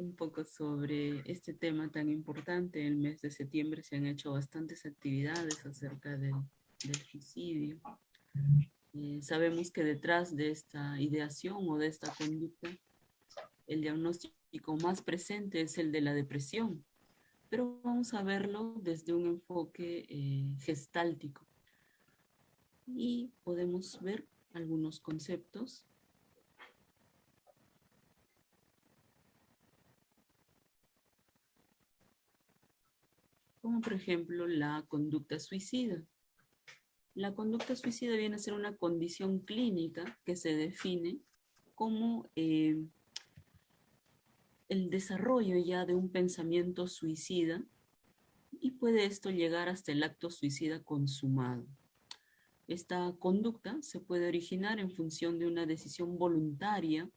un poco sobre este tema tan importante. El mes de septiembre se han hecho bastantes actividades acerca del suicidio. Sabemos que detrás de esta ideación o de esta conducta, el diagnóstico más presente es el de la depresión, pero vamos a verlo desde un enfoque gestáltico. Y podemos ver algunos conceptos. Como por ejemplo la conducta suicida. La conducta suicida viene a ser una condición clínica que se define como el desarrollo ya de un pensamiento suicida, y puede esto llegar hasta el acto suicida consumado. Esta conducta se puede originar en función de una decisión voluntaria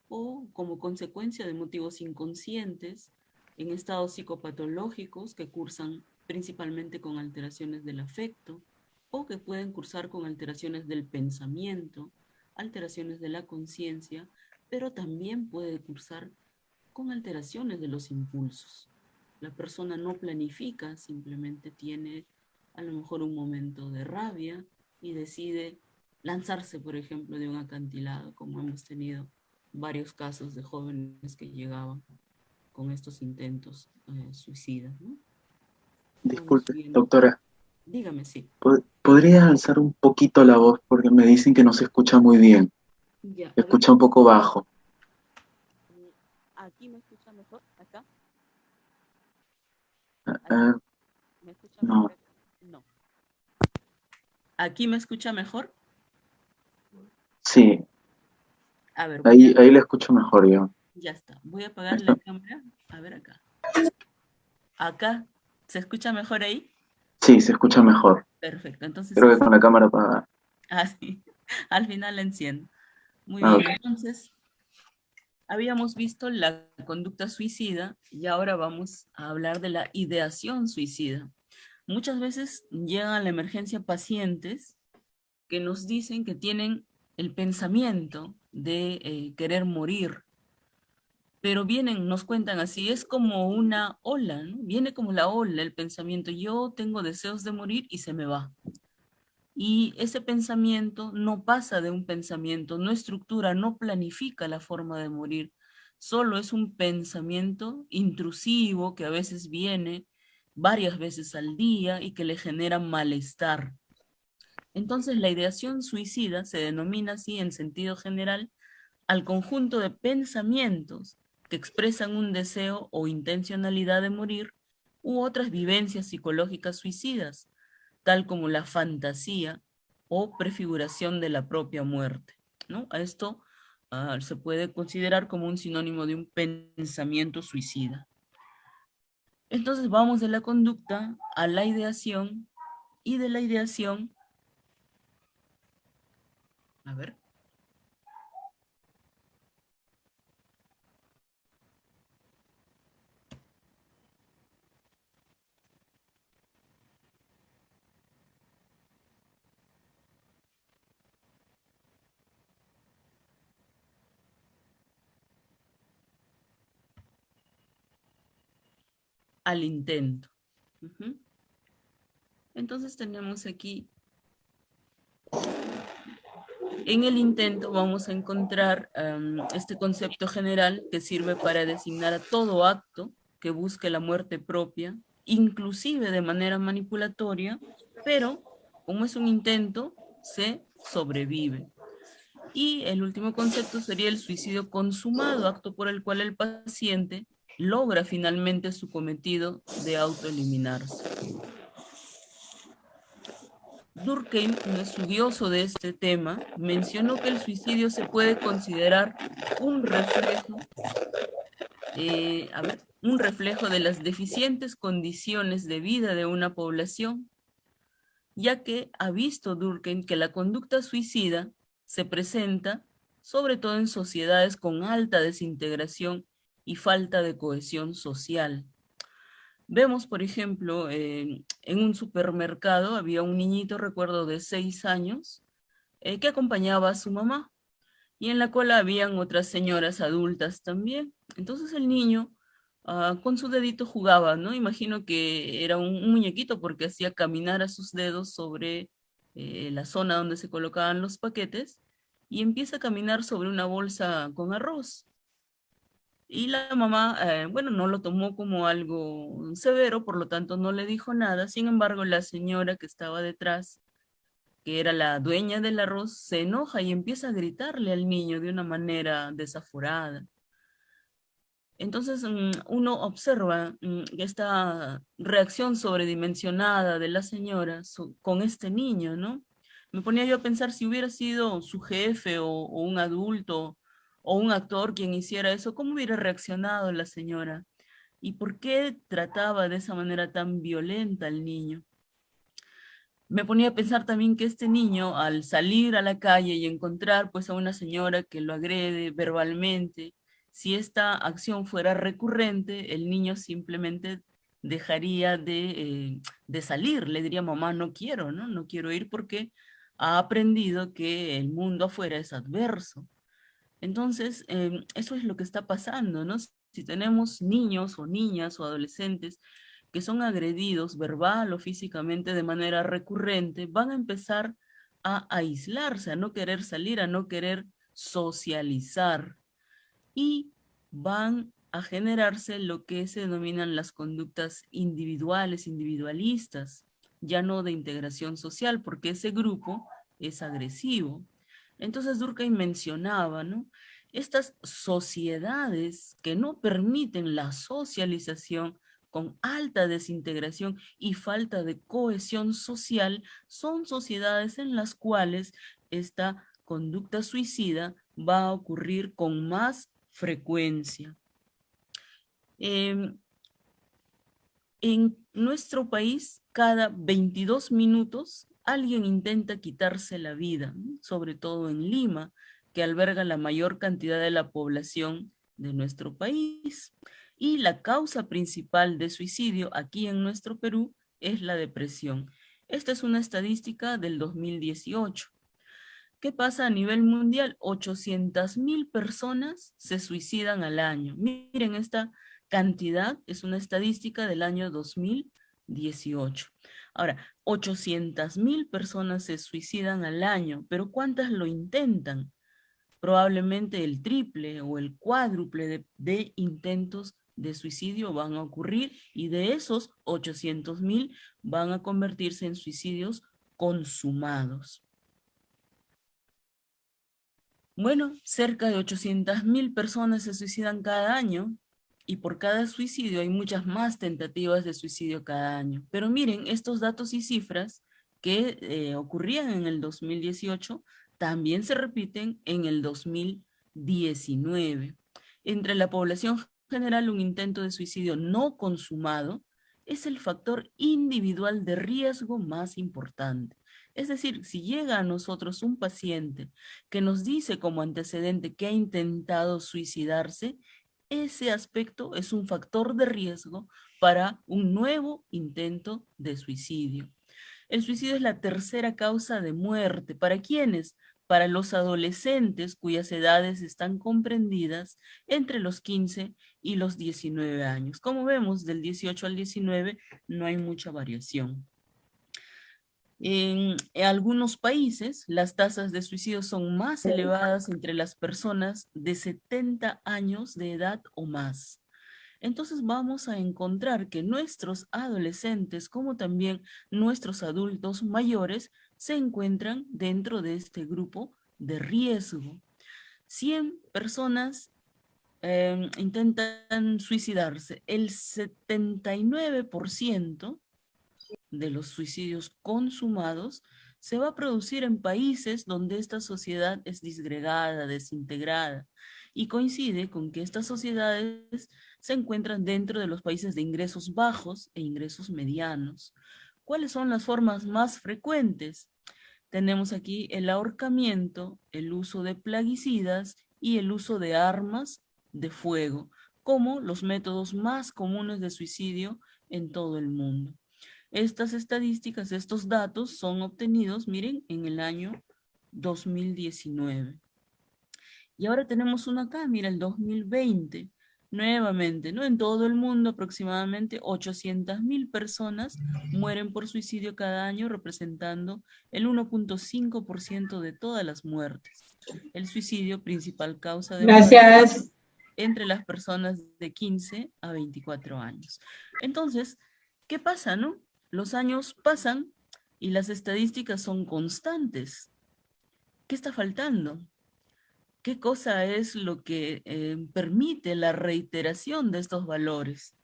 o como consecuencia de motivos inconscientes en estados psicopatológicos que cursan principalmente con alteraciones del afecto o que pueden cursar con alteraciones del pensamiento, alteraciones de la conciencia, pero también puede cursar con alteraciones de los impulsos. La persona no planifica, simplemente tiene a lo mejor un momento de rabia y decide lanzarse, por ejemplo, de un acantilado, como hemos tenido varios casos de jóvenes que llegaban con estos intentos suicidas, ¿no? Vamos Disculpe, viendo. doctora, Dígame, sí. ¿podría alzar un poquito la voz? Porque me dicen que no se escucha muy bien. Ya, Se a ver. escucha un poco bajo. ¿Aquí me escucha mejor? ¿Acá? Ah, ¿Aquí? ah, ¿Me escucha mejor no, acá? No. ¿Aquí me escucha mejor? sí, A ver, ahí le escucho mejor yo. ya está. Voy a Ahí apagar la está. cámara. A ver acá. Acá, ¿se escucha mejor ahí? Sí, se escucha mejor. Perfecto, entonces, Creo que con la cámara apagada. así, al final la enciendo. Muy Ah, bien, ok. entonces, habíamos visto la conducta suicida y ahora vamos a hablar de la ideación suicida. Muchas veces llegan a la emergencia pacientes que nos dicen que tienen el pensamiento de querer morir, pero vienen, nos cuentan así, es como una ola, ¿no? Viene como la ola el pensamiento, yo tengo deseos de morir y se me va. Y ese pensamiento no pasa de un pensamiento, no estructura, no planifica la forma de morir, solo es un pensamiento intrusivo que a veces viene varias veces al día y que le genera malestar. Entonces la ideación suicida se denomina así en sentido general al conjunto de pensamientos que expresan un deseo o intencionalidad de morir u otras vivencias psicológicas suicidas, tal como la fantasía o prefiguración de la propia muerte, ¿no? A esto se puede considerar como un sinónimo de un pensamiento suicida. Entonces vamos de la conducta a la ideación y de la ideación, a ver, al intento. Uh-huh. Entonces tenemos aquí, en el intento vamos a encontrar este concepto general que sirve para designar a todo acto que busque la muerte propia, inclusive de manera manipulatoria, pero como es un intento, se sobrevive. Y el último concepto sería el suicidio consumado, acto por el cual el paciente logra finalmente su cometido de autoeliminarse. Durkheim, un estudioso de este tema, mencionó que el suicidio se puede considerar un reflejo, un reflejo de las deficientes condiciones de vida de una población, ya que ha visto Durkheim que la conducta suicida se presenta sobre todo en sociedades con alta desintegración y falta de cohesión social. Vemos, por ejemplo, en un supermercado había un niñito, recuerdo, de 6 años, que acompañaba a su mamá y en la cola habían otras señoras adultas también. Entonces el niño con su dedito jugaba, ¿no? Imagino que era un muñequito porque hacía caminar a sus dedos sobre la zona donde se colocaban los paquetes y empieza a caminar sobre una bolsa con arroz. Y la mamá, bueno, no lo tomó como algo severo, por lo tanto no le dijo nada. Sin embargo, la señora que estaba detrás, que era la dueña del arroz, se enoja y empieza a gritarle al niño de una manera desaforada. Entonces uno observa esta reacción sobredimensionada de la señora con este niño, ¿no? Me ponía yo a pensar si hubiera sido su jefe o un adulto o un actor quien hiciera eso, ¿cómo hubiera reaccionado la señora? ¿Y por qué trataba de esa manera tan violenta al niño? Me ponía a pensar también que este niño, al salir a la calle y encontrar pues a una señora que lo agrede verbalmente, si esta acción fuera recurrente, el niño simplemente dejaría de salir, le diría, mamá, no quiero, ¿no? No quiero ir porque ha aprendido que el mundo afuera es adverso. Entonces, eso es lo que está pasando, ¿no? Si tenemos niños o niñas o adolescentes que son agredidos verbal o físicamente de manera recurrente, van a empezar a aislarse, a no querer salir, a no querer socializar y van a generarse lo que se denominan las conductas individuales, individualistas, ya no de integración social, porque ese grupo es agresivo. Entonces Durkheim mencionaba, ¿no? Estas sociedades que no permiten la socialización con alta desintegración y falta de cohesión social son sociedades en las cuales esta conducta suicida va a ocurrir con más frecuencia. En nuestro país, cada 22 minutos, alguien intenta quitarse la vida, sobre todo en Lima, que alberga la mayor cantidad de la población de nuestro país. Y la causa principal de suicidio aquí en nuestro Perú es la depresión. Esta es una estadística del 2018. ¿Qué pasa a nivel mundial? 800.000 personas se suicidan al año. Miren, esta cantidad es una estadística del año 2018. Ahora, 800.000 personas se suicidan al año, pero ¿cuántas lo intentan? Probablemente el triple o el cuádruple de intentos de suicidio van a ocurrir y de esos 800.000 van a convertirse en suicidios consumados. Bueno, cerca de 800.000 personas se suicidan cada año y por cada suicidio hay muchas más tentativas de suicidio cada año. Pero miren, estos datos y cifras que ocurrían en el 2018 también se repiten en el 2019. Entre la población general, un intento de suicidio no consumado es el factor individual de riesgo más importante. Es decir, si llega a nosotros un paciente que nos dice como antecedente que ha intentado suicidarse, ese aspecto es un factor de riesgo para un nuevo intento de suicidio. El suicidio es la tercera causa de muerte. ¿Para quiénes? Para los adolescentes cuyas edades están comprendidas entre los 15 y los 19 años. Como vemos, del 18 al 19 no hay mucha variación. En algunos países, las tasas de suicidio son más elevadas entre las personas de 70 años de edad o más. Entonces vamos a encontrar que nuestros adolescentes, como también nuestros adultos mayores, se encuentran dentro de este grupo de riesgo. 100 personas intentan suicidarse. El 79% de los suicidios consumados se va a producir en países donde esta sociedad es disgregada, desintegrada, y coincide con que estas sociedades se encuentran dentro de los países de ingresos bajos e ingresos medianos. ¿Cuáles son las formas más frecuentes? Tenemos aquí el ahorcamiento, el uso de plaguicidas y el uso de armas de fuego, como los métodos más comunes de suicidio en todo el mundo. Estas estadísticas, estos datos son obtenidos, miren, en el año 2019. Y ahora tenemos uno acá, mira, el 2020. Nuevamente, ¿no? En todo el mundo aproximadamente 800.000 personas mueren por suicidio cada año, representando el 1,5% de todas las muertes. El suicidio, principal causa de muerte Gracias. entre las personas de 15 a 24 años. Entonces, ¿qué pasa, no? Los años pasan y las estadísticas son constantes. ¿Qué está faltando? ¿Qué cosa es lo que permite la reiteración de estos valores?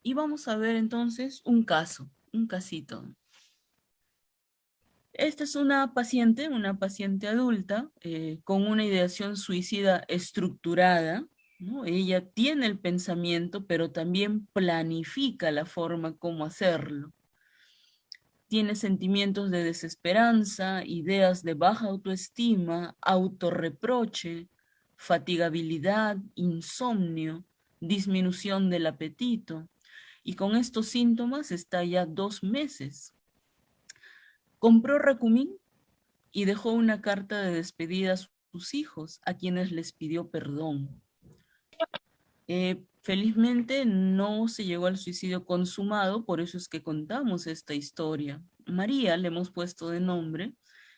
Y vamos a ver entonces un caso, un casito. Esta es una paciente adulta con una ideación suicida estructurada, ¿no? Ella tiene el pensamiento, pero también planifica la forma como hacerlo. Tiene sentimientos de desesperanza, ideas de baja autoestima, autorreproche, fatigabilidad, insomnio, disminución del apetito. Y con estos síntomas está ya 2 meses. Compró Racumín y dejó una carta de despedida a sus hijos, a quienes les pidió perdón. Felizmente no se llegó al suicidio consumado, por eso es que contamos esta historia. María, le hemos puesto de nombre,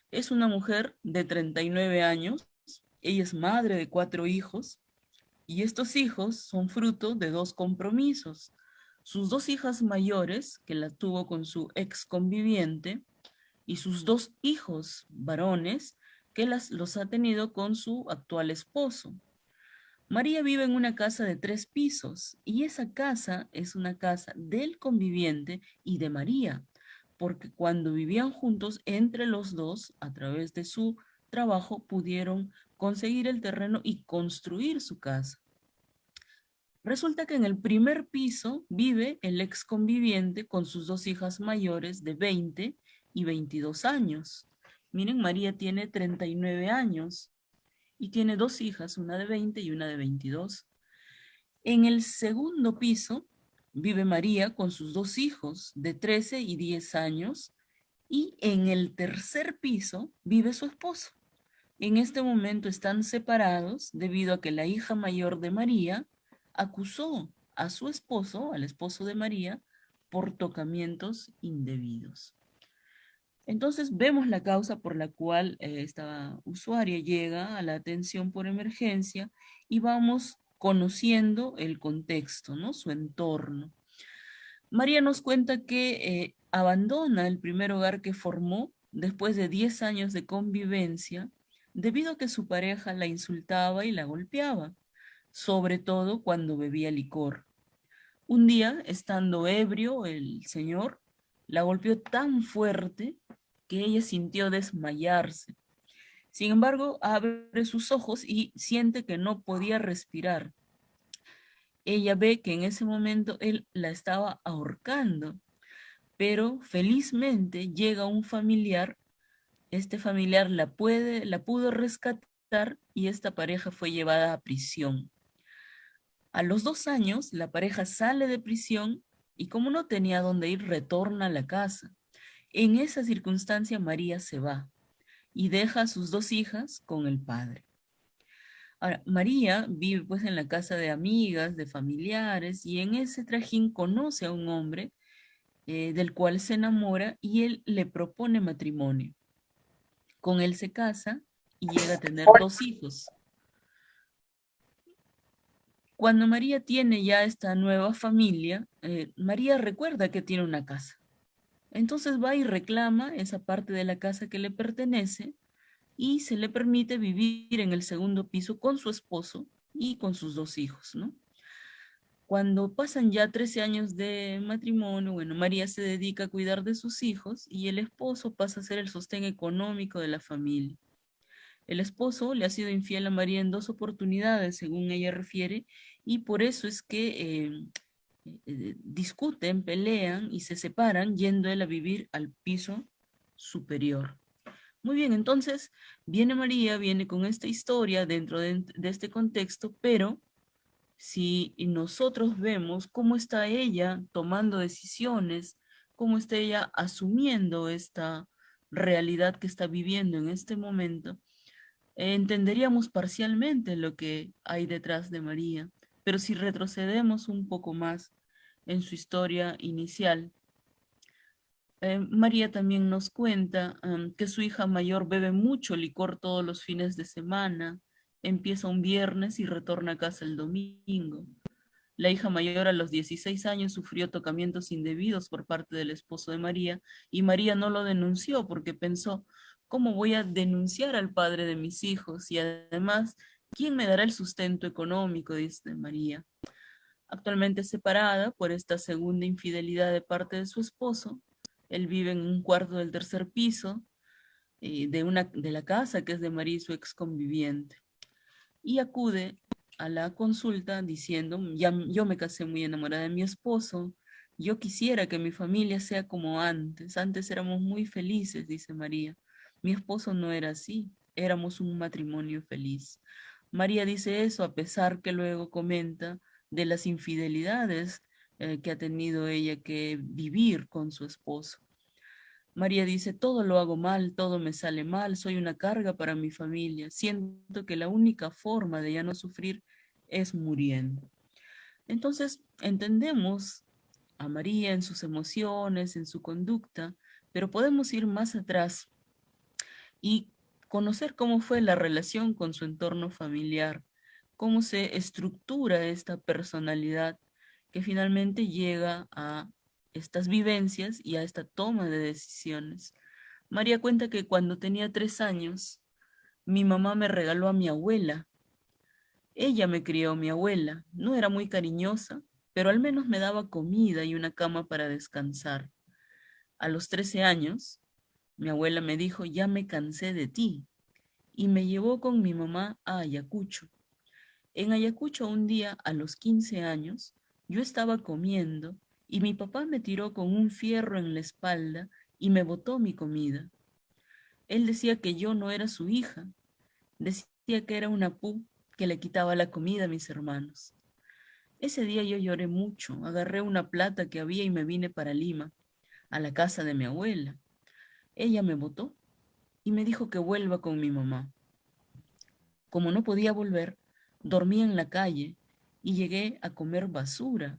es una mujer de 39 años, ella es madre de 4 hijos, y estos hijos son fruto de 2 compromisos. Sus 2 hijas mayores, que las tuvo con su ex conviviente, y sus 2 hijos varones, que los ha tenido con su actual esposo. María vive en una casa de 3 pisos y esa casa es una casa del conviviente y de María, porque cuando vivían juntos, entre los dos, a través de su trabajo, pudieron conseguir el terreno y construir su casa. Resulta que en el primer piso vive el ex conviviente con sus 2 hijas mayores de 20 y 22 años. Miren, María tiene 39 años y tiene 2 hijas, una de 20 y una de 22. En el segundo piso vive María con sus 2 hijos de 13 y 10 años y en el tercer piso vive su esposo. En este momento están separados debido a que la hija mayor de María acusó a su esposo, al esposo de María, por tocamientos indebidos. Entonces vemos la causa por la cual esta usuaria llega a la atención por emergencia y vamos conociendo el contexto, ¿no? Su entorno. María nos cuenta que abandona el primer hogar que formó después de 10 años de convivencia debido a que su pareja la insultaba y la golpeaba, sobre todo cuando bebía licor. Un día, estando ebrio, el señor la golpeó tan fuerte que ella sintió desmayarse. Sin embargo, abre sus ojos y siente que no podía respirar. Ella ve que en ese momento él la estaba ahorcando, pero felizmente llega un familiar. Este familiar la pudo rescatar y esta pareja fue llevada a prisión. A los 2 años, la pareja sale de prisión y como no tenía dónde ir, retorna a la casa. En esa circunstancia, María se va y deja a sus 2 hijas con el padre. Ahora, María vive pues en la casa de amigas, de familiares, y en ese trajín conoce a un hombre del cual se enamora y él le propone matrimonio. Con él se casa y llega a tener 2 hijos. Cuando María tiene ya esta nueva familia, María recuerda que tiene una casa. Entonces va y reclama esa parte de la casa que le pertenece y se le permite vivir en el segundo piso con su esposo y con sus 2 hijos, ¿no? Cuando pasan ya 13 años de matrimonio, bueno, María se dedica a cuidar de sus hijos y el esposo pasa a ser el sostén económico de la familia. El esposo le ha sido infiel a María en 2 oportunidades, según ella refiere, y por eso es que discuten, pelean y se separan, yendo él a vivir al piso superior. Muy bien, entonces viene María, viene con esta historia dentro de este contexto, pero si nosotros vemos cómo está ella tomando decisiones, cómo está ella asumiendo esta realidad que está viviendo en este momento, entenderíamos parcialmente lo que hay detrás de María. Pero si retrocedemos un poco más en su historia inicial, María también nos cuenta que su hija mayor bebe mucho licor todos los fines de semana, empieza un viernes y retorna a casa el domingo. La hija mayor a los 16 años sufrió tocamientos indebidos por parte del esposo de María y María no lo denunció porque pensó, ¿cómo voy a denunciar al padre de mis hijos? Y además, ¿quién me dará el sustento económico? Dice María. Actualmente separada por esta segunda infidelidad de parte de su esposo, él vive en un cuarto del tercer piso de la casa que es de María y su ex conviviente. Y acude a la consulta diciendo, ya, yo me casé muy enamorada de mi esposo, yo quisiera que mi familia sea como antes éramos muy felices, dice María. Mi esposo no era así, éramos un matrimonio feliz. María dice eso a pesar que luego comenta de las infidelidades que ha tenido ella que vivir con su esposo. María dice, todo lo hago mal, todo me sale mal, soy una carga para mi familia. Siento que la única forma de ya no sufrir es muriendo. Entonces, entendemos a María en sus emociones, en su conducta, pero podemos ir más atrás y conocer cómo fue la relación con su entorno familiar, cómo se estructura esta personalidad que finalmente llega a estas vivencias y a esta toma de decisiones. María cuenta que cuando tenía 3 años, mi mamá me regaló a mi abuela. Ella me crió, mi abuela. No era muy cariñosa, pero al menos me daba comida y una cama para descansar. A los 13 años, mi abuela me dijo, ya me cansé de ti, y me llevó con mi mamá a Ayacucho. En Ayacucho un día, a los 15 años, yo estaba comiendo y mi papá me tiró con un fierro en la espalda y me botó mi comida. Él decía que yo no era su hija, decía que era una pu que le quitaba la comida a mis hermanos. Ese día yo lloré mucho, agarré una plata que había y me vine para Lima, a la casa de mi abuela. Ella me botó y me dijo que vuelva con mi mamá. Como no podía volver, dormí en la calle y llegué a comer basura.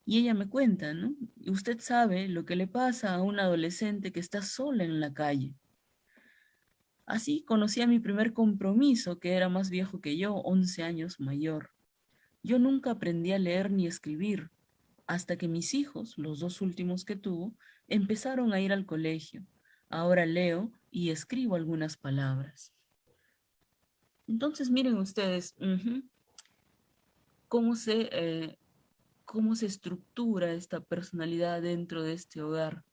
Y ella me cuenta, ¿no? Y usted sabe lo que le pasa a un adolescente que está sola en la calle. Así conocí a mi primer compromiso, que era más viejo que yo, 11 años mayor. Yo nunca aprendí a leer ni escribir, hasta que mis hijos, los dos últimos que tuvo, empezaron a ir al colegio. Ahora leo y escribo algunas palabras. Entonces, miren ustedes, cómo cómo se estructura esta personalidad dentro de este hogar.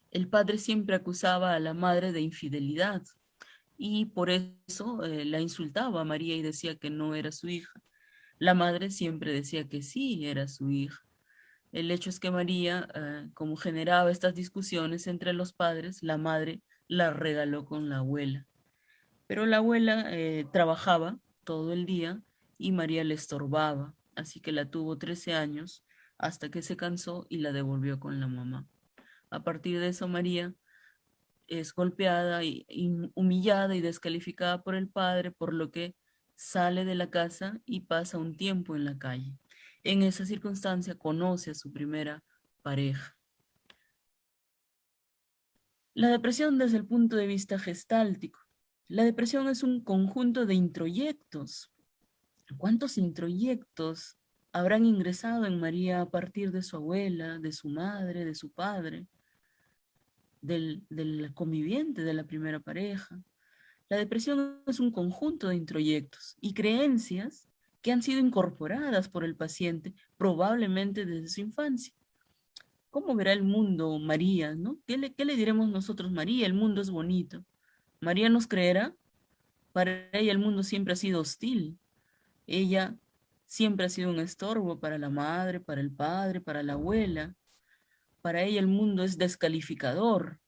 El padre siempre acusaba a la madre de infidelidad y por eso la insultaba a María y decía que no era su hija. La madre siempre decía que sí era su hija. El hecho es que María, como generaba estas discusiones entre los padres, la madre la regaló con la abuela. Pero la abuela trabajaba todo el día y María le estorbaba, así que la tuvo 13 años hasta que se cansó y la devolvió con la mamá. A partir de eso, María es golpeada y humillada y descalificada por el padre, por lo que sale de la casa y pasa un tiempo en la calle. En esa circunstancia conoce a su primera pareja. La depresión desde el punto de vista gestáltico. La depresión es un conjunto de introyectos. ¿Cuántos introyectos habrán ingresado en María a partir de su abuela, de su madre, de su padre, del conviviente de la primera pareja? La depresión es un conjunto de introyectos y creencias que han sido incorporadas por el paciente probablemente desde su infancia. ¿Cómo verá el mundo María, no? Qué le diremos nosotros, María? El mundo es bonito. ¿María nos creerá? Para ella el mundo siempre ha sido hostil. Ella siempre ha sido un estorbo para la madre, para el padre, para la abuela. Para ella el mundo es descalificador.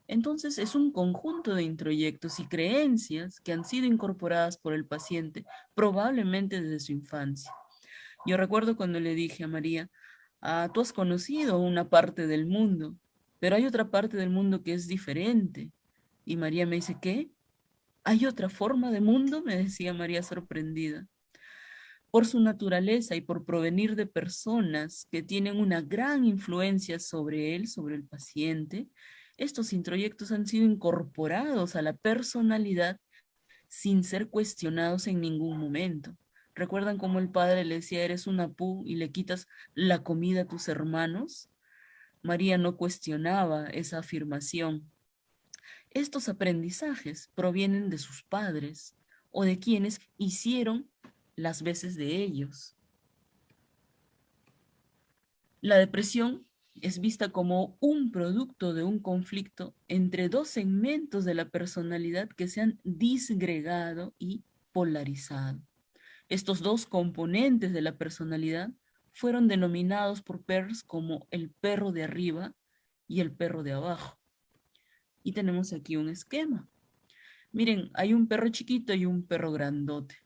Entonces es un conjunto de introyectos y creencias que han sido incorporadas por el paciente, probablemente desde su infancia. Yo recuerdo cuando le dije a María, tú has conocido una parte del mundo, pero hay otra parte del mundo que es diferente. Y María me dice, ¿qué? ¿Hay otra forma de mundo?, me decía María sorprendida. Por su naturaleza y por provenir de personas que tienen una gran influencia sobre él, sobre el paciente, estos introyectos han sido incorporados a la personalidad sin ser cuestionados en ningún momento. ¿Recuerdan cómo el padre le decía, eres una pu y le quitas la comida a tus hermanos? María no cuestionaba esa afirmación. Estos aprendizajes provienen de sus padres o de quienes hicieron las veces de ellos. La depresión es vista como un producto de un conflicto entre dos segmentos de la personalidad que se han disgregado y polarizado. Estos dos componentes de la personalidad fueron denominados por Peirce como el perro de arriba y el perro de abajo. Y tenemos aquí un esquema. Miren, hay un perro chiquito y un perro grandote.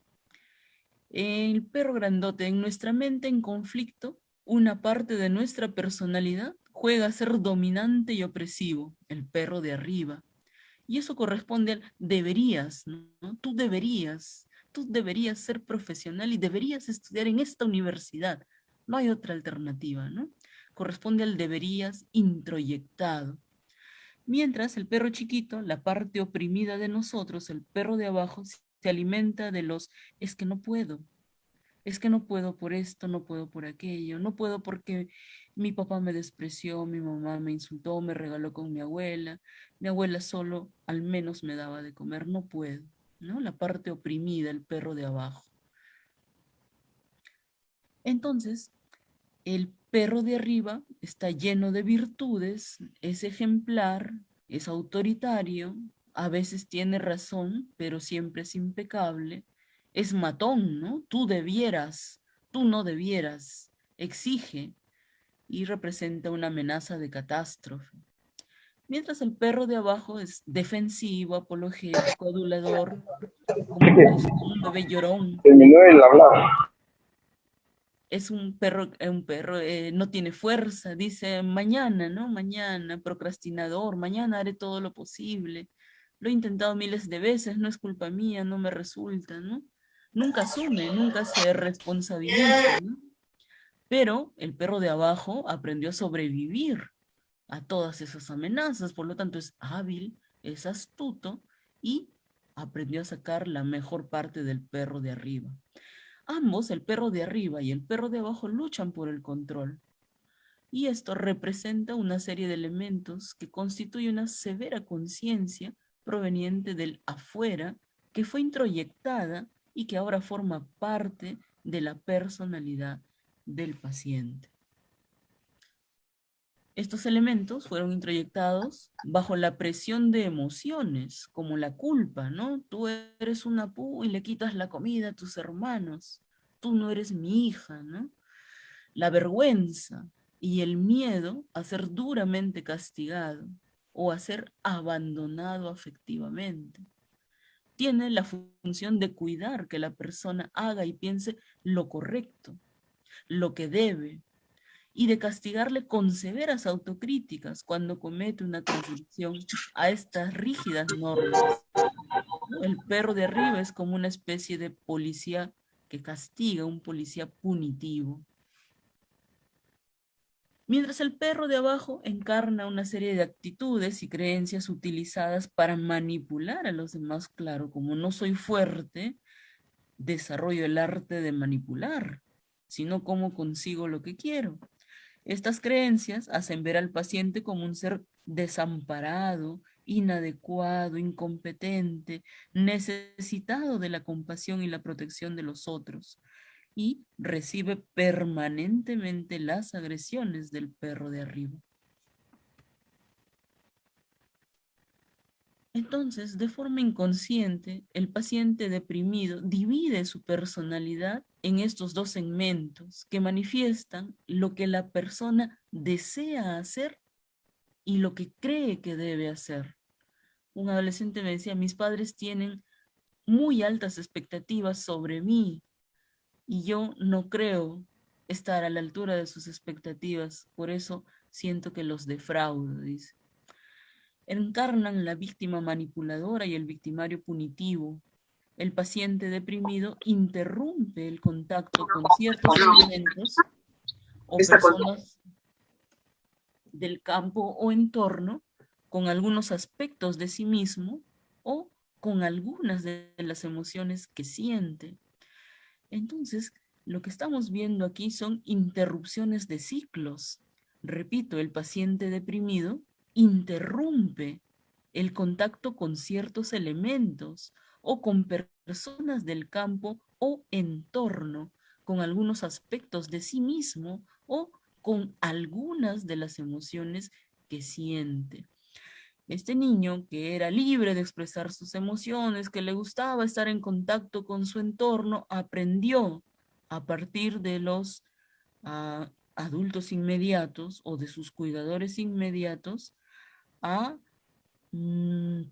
El perro grandote, en nuestra mente en conflicto, una parte de nuestra personalidad juega a ser dominante y opresivo, el perro de arriba. Y eso corresponde al deberías, ¿no? Tú deberías ser profesional y deberías estudiar en esta universidad. No hay otra alternativa, ¿no? Corresponde al deberías introyectado. Mientras el perro chiquito, la parte oprimida de nosotros, el perro de abajo, se alimenta de los es que no puedo, es que no puedo por esto, no puedo por aquello, no puedo porque mi papá me despreció, mi mamá me insultó, me regaló con mi abuela solo al menos me daba de comer, no puedo, ¿no? La parte oprimida, el perro de abajo. Entonces, el perro de arriba está lleno de virtudes, es ejemplar, es autoritario, a veces tiene razón, pero siempre es impecable, es matón, ¿no? Tú no debieras, exige y representa una amenaza de catástrofe. Mientras el perro de abajo es defensivo, apologético, adulador, como un bebé llorón. Terminó el hablado. Es un perro, no tiene fuerza, dice mañana, ¿no? Mañana, procrastinador, mañana haré todo lo posible. Lo he intentado miles de veces, no es culpa mía, no me resulta, ¿no? Nunca asume, nunca se responsabiliza, ¿no? Pero el perro de abajo aprendió a sobrevivir a todas esas amenazas, por lo tanto es hábil, es astuto y aprendió a sacar la mejor parte del perro de arriba. Ambos, el perro de arriba y el perro de abajo, luchan por el control. Y esto representa una serie de elementos que constituye una severa conciencia proveniente del afuera que fue introyectada y que ahora forma parte de la personalidad del paciente. Estos elementos fueron introyectados bajo la presión de emociones, como la culpa, ¿no? Tú eres una pu y le quitas la comida a tus hermanos. Tú no eres mi hija, ¿no? La vergüenza y el miedo a ser duramente castigado o a ser abandonado afectivamente. Tiene la función de cuidar que la persona haga y piense lo correcto, lo que debe, y de castigarle con severas autocríticas cuando comete una transgresión a estas rígidas normas. El perro de arriba es como una especie de policía que castiga, un policía punitivo. Mientras el perro de abajo encarna una serie de actitudes y creencias utilizadas para manipular a los demás, claro, como no soy fuerte, desarrollo el arte de manipular, sino cómo consigo lo que quiero. Estas creencias hacen ver al paciente como un ser desamparado, inadecuado, incompetente, necesitado de la compasión y la protección de los otros, y recibe permanentemente las agresiones del perro de arriba. Entonces, de forma inconsciente, el paciente deprimido divide su personalidad en estos dos segmentos que manifiestan lo que la persona desea hacer y lo que cree que debe hacer. Un adolescente me decía, mis padres tienen muy altas expectativas sobre mí y yo no creo estar a la altura de sus expectativas, por eso siento que los defraudo, dice. encarnan la víctima manipuladora y el victimario punitivo. El paciente deprimido interrumpe el contacto con ciertos elementos o personas del campo o entorno con algunos aspectos de sí mismo o con algunas de las emociones que siente. Entonces, lo que estamos viendo aquí son interrupciones de ciclos. Repito, el paciente deprimido interrumpe el contacto con ciertos elementos o con personas del campo o entorno, con algunos aspectos de sí mismo o con algunas de las emociones que siente. Este niño, que era libre de expresar sus emociones, que le gustaba estar en contacto con su entorno, aprendió a partir de los adultos inmediatos o de sus cuidadores inmediatos a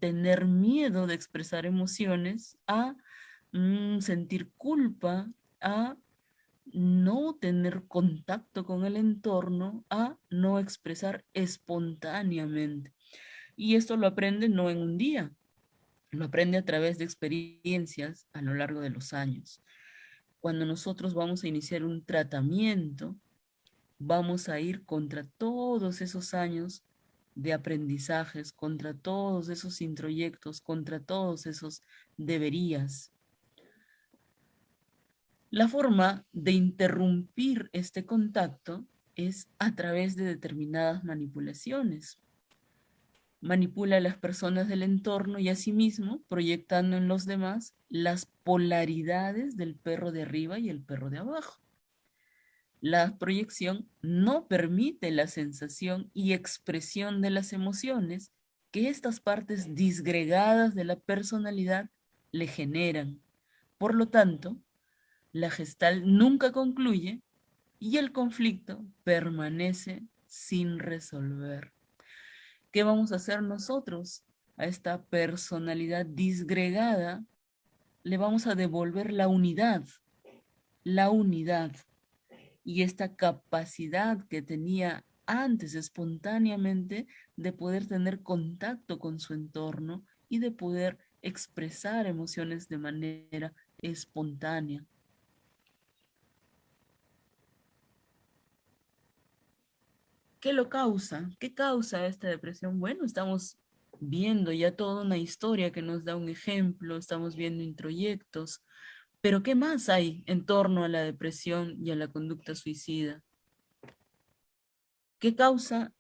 tener miedo de expresar emociones, a sentir culpa, a no tener contacto con el entorno, a no expresar espontáneamente. Y esto lo aprende no en un día, lo aprende a través de experiencias a lo largo de los años. Cuando nosotros vamos a iniciar un tratamiento, vamos a ir contra todos esos años de aprendizajes, contra todos esos introyectos, contra todos esos deberías. La forma de interrumpir este contacto es a través de determinadas manipulaciones. Manipula a las personas del entorno y a sí mismo, proyectando en los demás las polaridades del perro de arriba y el perro de abajo. La proyección no permite la sensación y expresión de las emociones que estas partes disgregadas de la personalidad le generan. Por lo tanto, la gestal nunca concluye y el conflicto permanece sin resolver. ¿Qué vamos a hacer nosotros a esta personalidad disgregada? Le vamos a devolver la unidad y esta capacidad que tenía antes espontáneamente de poder tener contacto con su entorno y de poder expresar emociones de manera espontánea. ¿Qué lo causa? ¿Qué causa esta depresión? Bueno, estamos viendo ya toda una historia que nos da un ejemplo, estamos viendo introyectos, pero ¿qué más hay en torno a la depresión y a la conducta suicida? ¿Qué causa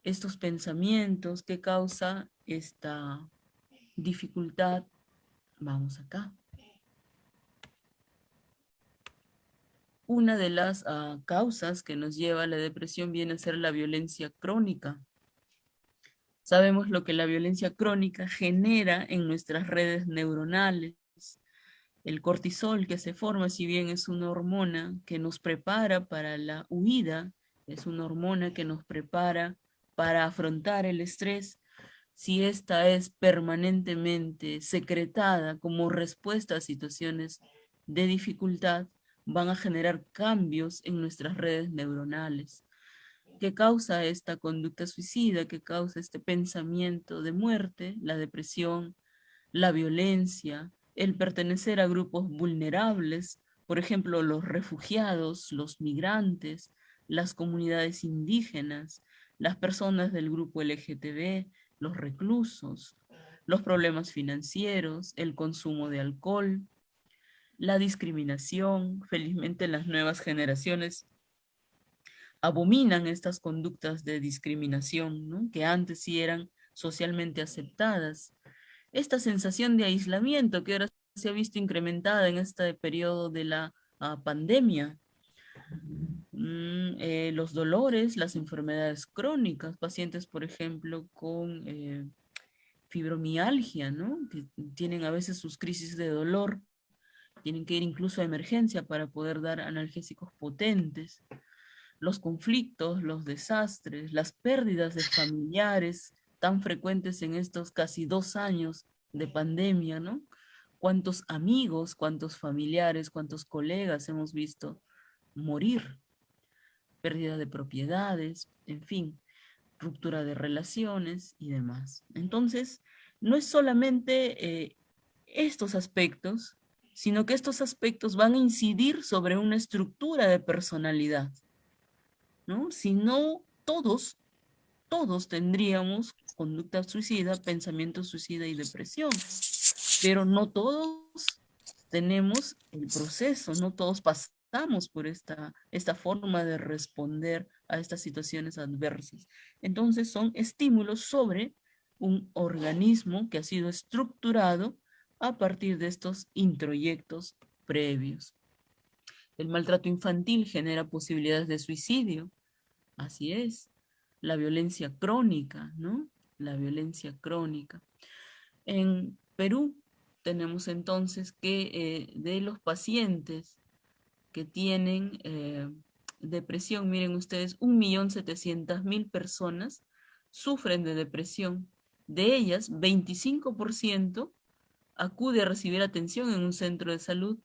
estos pensamientos? ¿Qué causa esta dificultad? Vamos acá. Una de las causas que nos lleva a la depresión viene a ser la violencia crónica. Sabemos lo que la violencia crónica genera en nuestras redes neuronales. El cortisol que se forma, si bien es una hormona que nos prepara para la huida, es una hormona que nos prepara para afrontar el estrés, si esta es permanentemente secretada como respuesta a situaciones de dificultad, van a generar cambios en nuestras redes neuronales. ¿Qué causa esta conducta suicida? ¿Qué causa este pensamiento de muerte? La depresión, la violencia, el pertenecer a grupos vulnerables, por ejemplo, los refugiados, los migrantes, las comunidades indígenas, las personas del grupo LGTB, los reclusos, los problemas financieros, el consumo de alcohol, la discriminación. Felizmente las nuevas generaciones abominan estas conductas de discriminación, ¿no? Que antes sí eran socialmente aceptadas. Esta sensación de aislamiento que ahora se ha visto incrementada en este periodo de la pandemia. Los dolores, las enfermedades crónicas, pacientes, por ejemplo, con fibromialgia, ¿no? Que tienen a veces sus crisis de dolor, tienen que ir incluso a emergencia para poder dar analgésicos potentes. Los conflictos, los desastres, las pérdidas de familiares tan frecuentes en estos casi 2 años de pandemia, ¿no? Cuántos amigos, cuántos familiares, cuántos colegas hemos visto morir, pérdida de propiedades, en fin. ruptura de relaciones y demás. Entonces, no es solamente estos aspectos, sino que estos aspectos van a incidir sobre una estructura de personalidad, ¿no? Si no, todos tendríamos conducta suicida, pensamiento suicida y depresión, pero no todos tenemos el proceso, no todos pasamos por esta forma de responder a estas situaciones adversas. Entonces son estímulos sobre un organismo que ha sido estructurado a partir de estos introyectos previos. El maltrato infantil genera posibilidades de suicidio, así es. La violencia crónica, ¿no? La violencia crónica. En Perú tenemos entonces que de los pacientes que tienen depresión, miren ustedes, 1.700.000 personas sufren de depresión. De ellas, 25% acude a recibir atención en un centro de salud.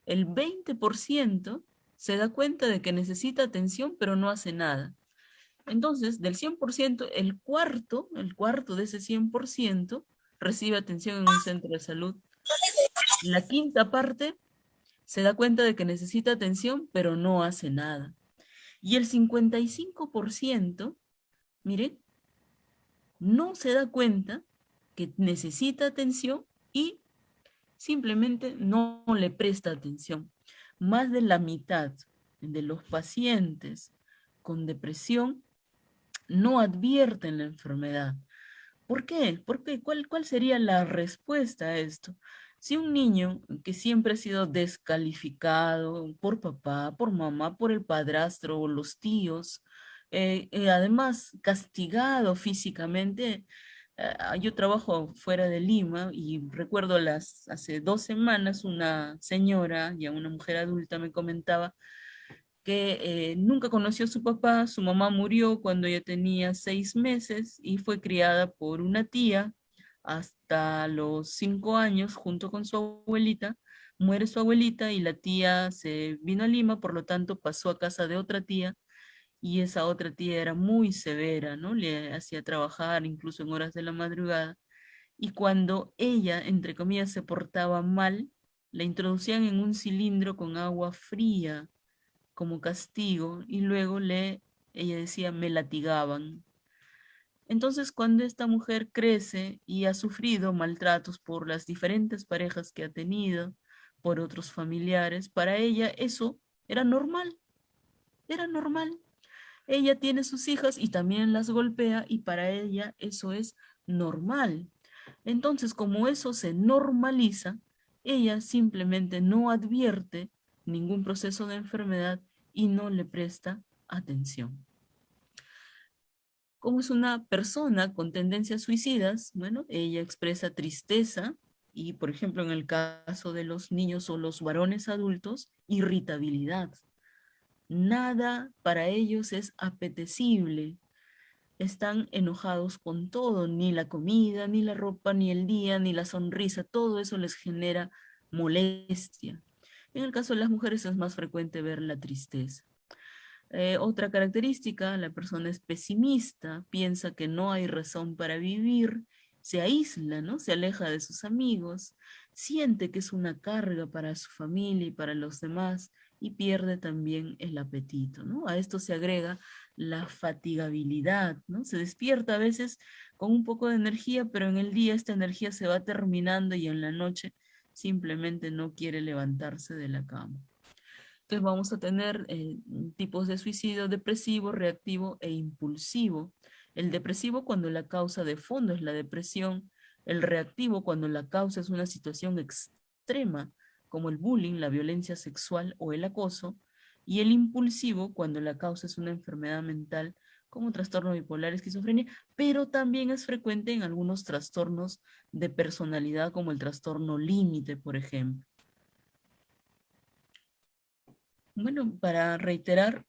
El 20% se da cuenta de que necesita atención, pero no hace nada. Entonces, del 100%, el cuarto de ese 100% recibe atención en un centro de salud. La quinta parte se da cuenta de que necesita atención, pero no hace nada. Y el 55%, miren, no se da cuenta que necesita atención y simplemente no le presta atención. Más de la mitad de los pacientes con depresión no advierten la enfermedad. ¿Por qué? ¿Por qué? ¿Cuál sería la respuesta a esto? Si un niño que siempre ha sido descalificado por papá, por mamá, por el padrastro o los tíos, además castigado físicamente, yo trabajo fuera de Lima y recuerdo hace 2 semanas una señora, ya una mujer adulta, me comentaba que nunca conoció a su papá, su mamá murió cuando ella tenía 6 meses y fue criada por una tía hasta los 5 años junto con su abuelita. Muere su abuelita y la tía se vino a Lima, por lo tanto pasó a casa de otra tía y esa otra tía era muy severa, ¿no? Le hacía trabajar incluso en horas de la madrugada y cuando ella, entre comillas, se portaba mal, la introducían en un cilindro con agua fría como castigo y luego ella decía, me latigaban. Entonces, cuando esta mujer crece y ha sufrido maltratos por las diferentes parejas que ha tenido, por otros familiares, para ella eso era normal, era normal. Ella tiene sus hijas y también las golpea y para ella eso es normal. Entonces, como eso se normaliza, ella simplemente no advierte ningún proceso de enfermedad y no le presta atención. Como es una persona con tendencias suicidas, bueno, ella expresa tristeza y, por ejemplo, en el caso de los niños o los varones adultos, irritabilidad. Nada para ellos es apetecible. Están enojados con todo, ni la comida, ni la ropa, ni el día, ni la sonrisa, todo eso les genera molestia. En el caso de las mujeres es más frecuente ver la tristeza. Otra característica, la persona es pesimista, piensa que no hay razón para vivir, se aísla, ¿no? Se aleja de sus amigos, siente que es una carga para su familia y para los demás y pierde también el apetito, ¿no? A esto se agrega la fatigabilidad, ¿no? Se despierta a veces con un poco de energía, pero en el día esta energía se va terminando y en la noche simplemente no quiere levantarse de la cama. Entonces vamos a tener tipos de suicidio depresivo, reactivo e impulsivo. El depresivo cuando la causa de fondo es la depresión, el reactivo cuando la causa es una situación extrema, como el bullying, la violencia sexual o el acoso, y el impulsivo cuando la causa es una enfermedad mental como trastorno bipolar, esquizofrenia, pero también es frecuente en algunos trastornos de personalidad como el trastorno límite, por ejemplo. Bueno, para reiterar,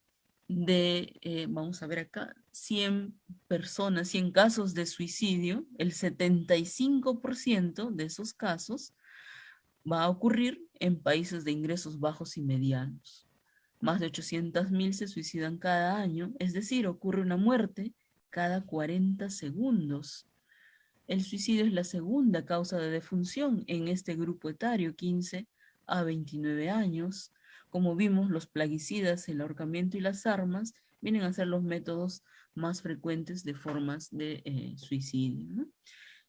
vamos a ver acá, 100 personas, 100 casos de suicidio, el 75% de esos casos va a ocurrir en países de ingresos bajos y medianos. Más de 800.000 se suicidan cada año, es decir, ocurre una muerte cada 40 segundos. El suicidio es la segunda causa de defunción en este grupo etario, 15 a 29 años. Como vimos, los plaguicidas, el ahorcamiento y las armas vienen a ser los métodos más frecuentes de formas de suicidio, ¿no?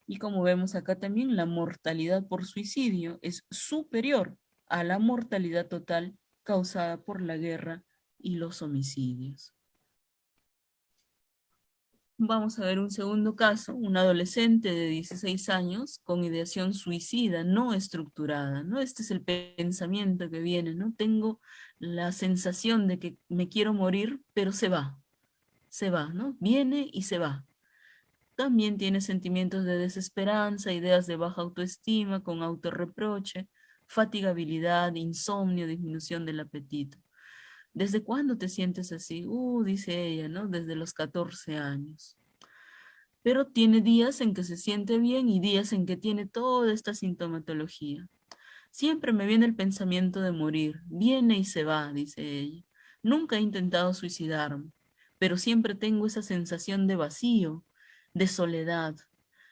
Y como vemos acá también, la mortalidad por suicidio es superior a la mortalidad total causada por la guerra y los homicidios. Vamos a ver un segundo caso, un adolescente de 16 años con ideación suicida no estructurada, ¿no? Este es el pensamiento que viene, ¿no? Tengo la sensación de que me quiero morir, pero se va, ¿no? Viene y se va. También tiene sentimientos de desesperanza, ideas de baja autoestima, con autorreproche, fatigabilidad, insomnio, disminución del apetito. ¿Desde cuándo te sientes así? Dice ella, ¿no? Desde los 14 años. Pero tiene días en que se siente bien y días en que tiene toda esta sintomatología. Siempre me viene el pensamiento de morir. Viene y se va, dice ella. Nunca he intentado suicidarme, pero siempre tengo esa sensación de vacío, de soledad.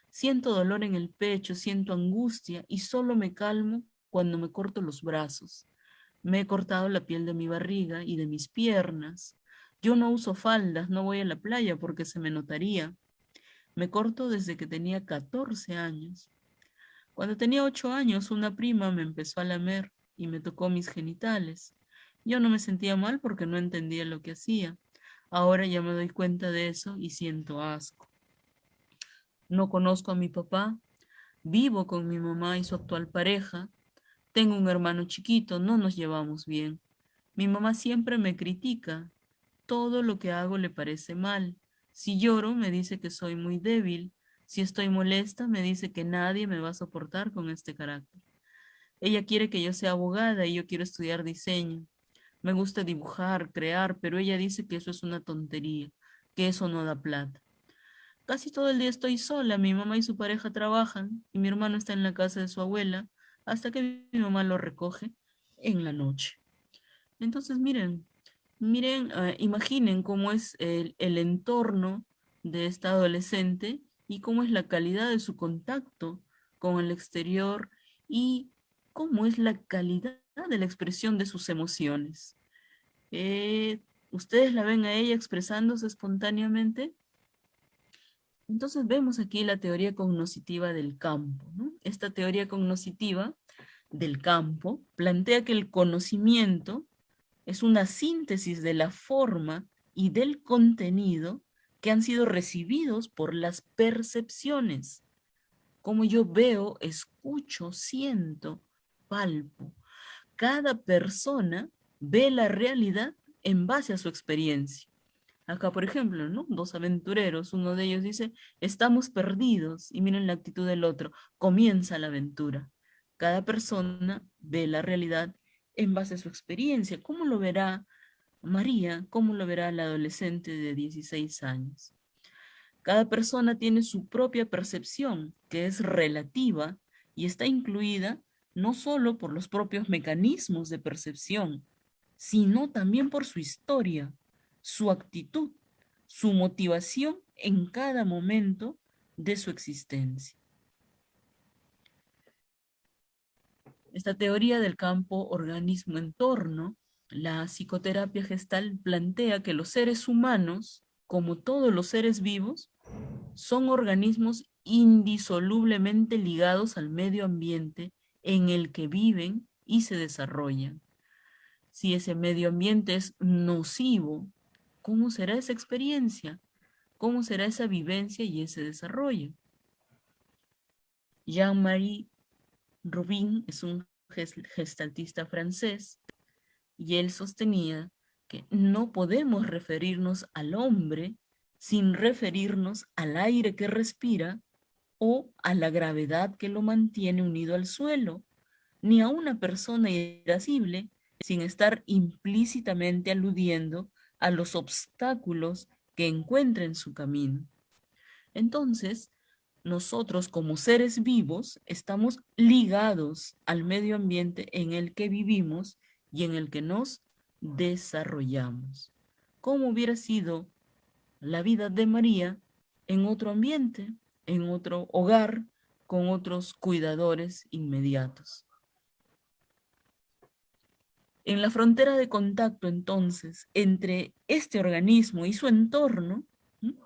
Siento dolor en el pecho, siento angustia y solo me calmo cuando me corto los brazos. Me he cortado la piel de mi barriga y de mis piernas. Yo no uso faldas, no voy a la playa porque se me notaría. Me corto desde que tenía 14 años. Cuando tenía 8 años, una prima me empezó a lamer y me tocó mis genitales. Yo no me sentía mal porque no entendía lo que hacía. Ahora ya me doy cuenta de eso y siento asco. No conozco a mi papá, vivo con mi mamá y su actual pareja. Tengo un hermano chiquito, no nos llevamos bien. Mi mamá siempre me critica. Todo lo que hago le parece mal. Si lloro, me dice que soy muy débil. Si estoy molesta, me dice que nadie me va a soportar con este carácter. Ella quiere que yo sea abogada y yo quiero estudiar diseño. Me gusta dibujar, crear, pero ella dice que eso es una tontería, que eso no da plata. Casi todo el día estoy sola, mi mamá y su pareja trabajan y mi hermano está en la casa de su abuela hasta que mi mamá lo recoge en la noche. Entonces, miren, imaginen cómo es el entorno de esta adolescente y cómo es la calidad de su contacto con el exterior y cómo es la calidad de la expresión de sus emociones. ¿Ustedes la ven a ella expresándose espontáneamente? Entonces vemos aquí la teoría cognoscitiva del campo, ¿no? Esta teoría cognoscitiva del campo plantea que el conocimiento es una síntesis de la forma y del contenido que han sido recibidos por las percepciones. Como yo veo, escucho, siento, palpo. Cada persona ve la realidad en base a su experiencia. Acá, por ejemplo, ¿no? Dos aventureros, uno de ellos dice, estamos perdidos, y miren la actitud del otro, comienza la aventura. Cada persona ve la realidad en base a su experiencia. ¿Cómo lo verá María? ¿Cómo lo verá la adolescente de 16 años? Cada persona tiene su propia percepción, que es relativa y está incluida no solo por los propios mecanismos de percepción, sino también por su historia, su actitud, su motivación en cada momento de su existencia. Esta teoría del campo organismo-entorno, la psicoterapia gestal plantea que los seres humanos, como todos los seres vivos, son organismos indisolublemente ligados al medio ambiente en el que viven y se desarrollan. Si ese medio ambiente es nocivo, ¿cómo será esa experiencia? ¿Cómo será esa vivencia y ese desarrollo? Jean-Marie Rubin es un gestaltista francés y él sostenía que no podemos referirnos al hombre sin referirnos al aire que respira o a la gravedad que lo mantiene unido al suelo, ni a una persona irascible sin estar implícitamente aludiendo a los obstáculos que encuentra en su camino. Entonces, nosotros como seres vivos estamos ligados al medio ambiente en el que vivimos y en el que nos desarrollamos. ¿Cómo hubiera sido la vida de María en otro ambiente, en otro hogar, con otros cuidadores inmediatos. En la frontera de contacto, entonces, entre este organismo y su entorno,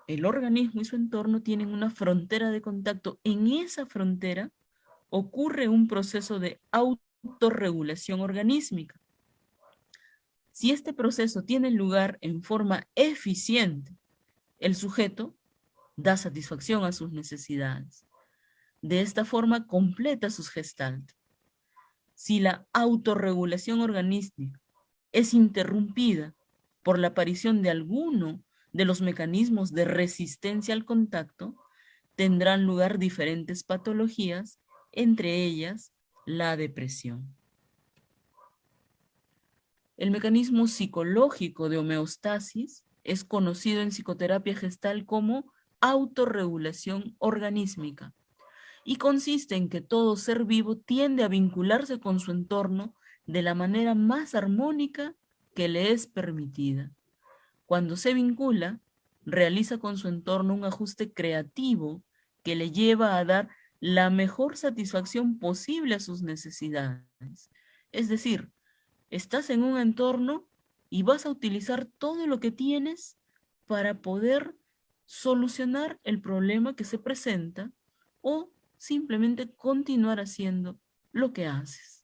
el organismo y su entorno tienen una frontera de contacto. En esa frontera ocurre un proceso de autorregulación organísmica. Si este proceso tiene lugar en forma eficiente, el sujeto da satisfacción a sus necesidades. De esta forma completa sus gestalt. Si la autorregulación organística es interrumpida por la aparición de alguno de los mecanismos de resistencia al contacto, tendrán lugar diferentes patologías, entre ellas la depresión. El mecanismo psicológico de homeostasis es conocido en psicoterapia gestal como autorregulación organísmica y consiste en que todo ser vivo tiende a vincularse con su entorno de la manera más armónica que le es permitida. Cuando se vincula, realiza con su entorno un ajuste creativo que le lleva a dar la mejor satisfacción posible a sus necesidades. Es decir, estás en un entorno y vas a utilizar todo lo que tienes para poder solucionar el problema que se presenta o simplemente continuar haciendo lo que haces.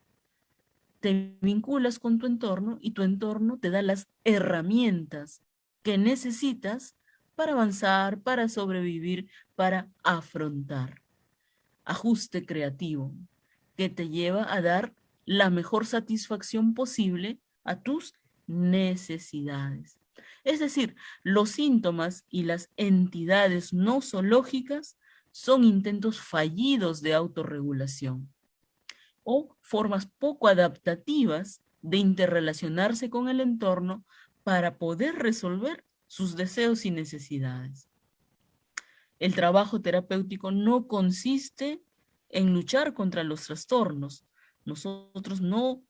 Te vinculas con tu entorno y tu entorno te da las herramientas que necesitas para avanzar, para sobrevivir, para afrontar. Ajuste creativo que te lleva a dar la mejor satisfacción posible a tus necesidades. Es decir, los síntomas y las entidades no zoológicas son intentos fallidos de autorregulación o formas poco adaptativas de interrelacionarse con el entorno para poder resolver sus deseos y necesidades. El trabajo terapéutico no consiste en luchar contra los trastornos. Nosotros no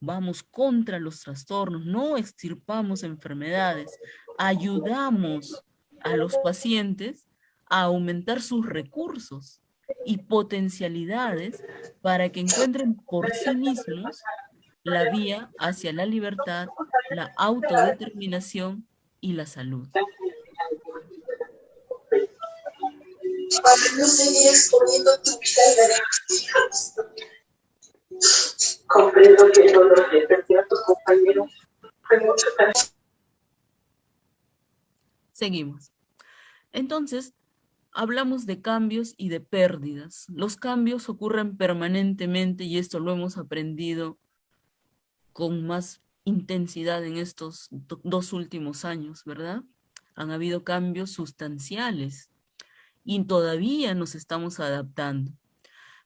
vamos contra los trastornos, no extirpamos enfermedades, ayudamos a los pacientes a aumentar sus recursos y potencialidades para que encuentren por sí mismos la vía hacia la libertad, la autodeterminación y la salud. Para no seguir exponiendo tu vida y la de tus hijos. Comprendo que el dolor de perder a tu compañero fue mucho para ti. Seguimos. Entonces, hablamos de cambios y de pérdidas. Los cambios ocurren permanentemente y esto lo hemos aprendido con más intensidad en estos dos últimos años, ¿verdad? Han habido cambios sustanciales y todavía nos estamos adaptando.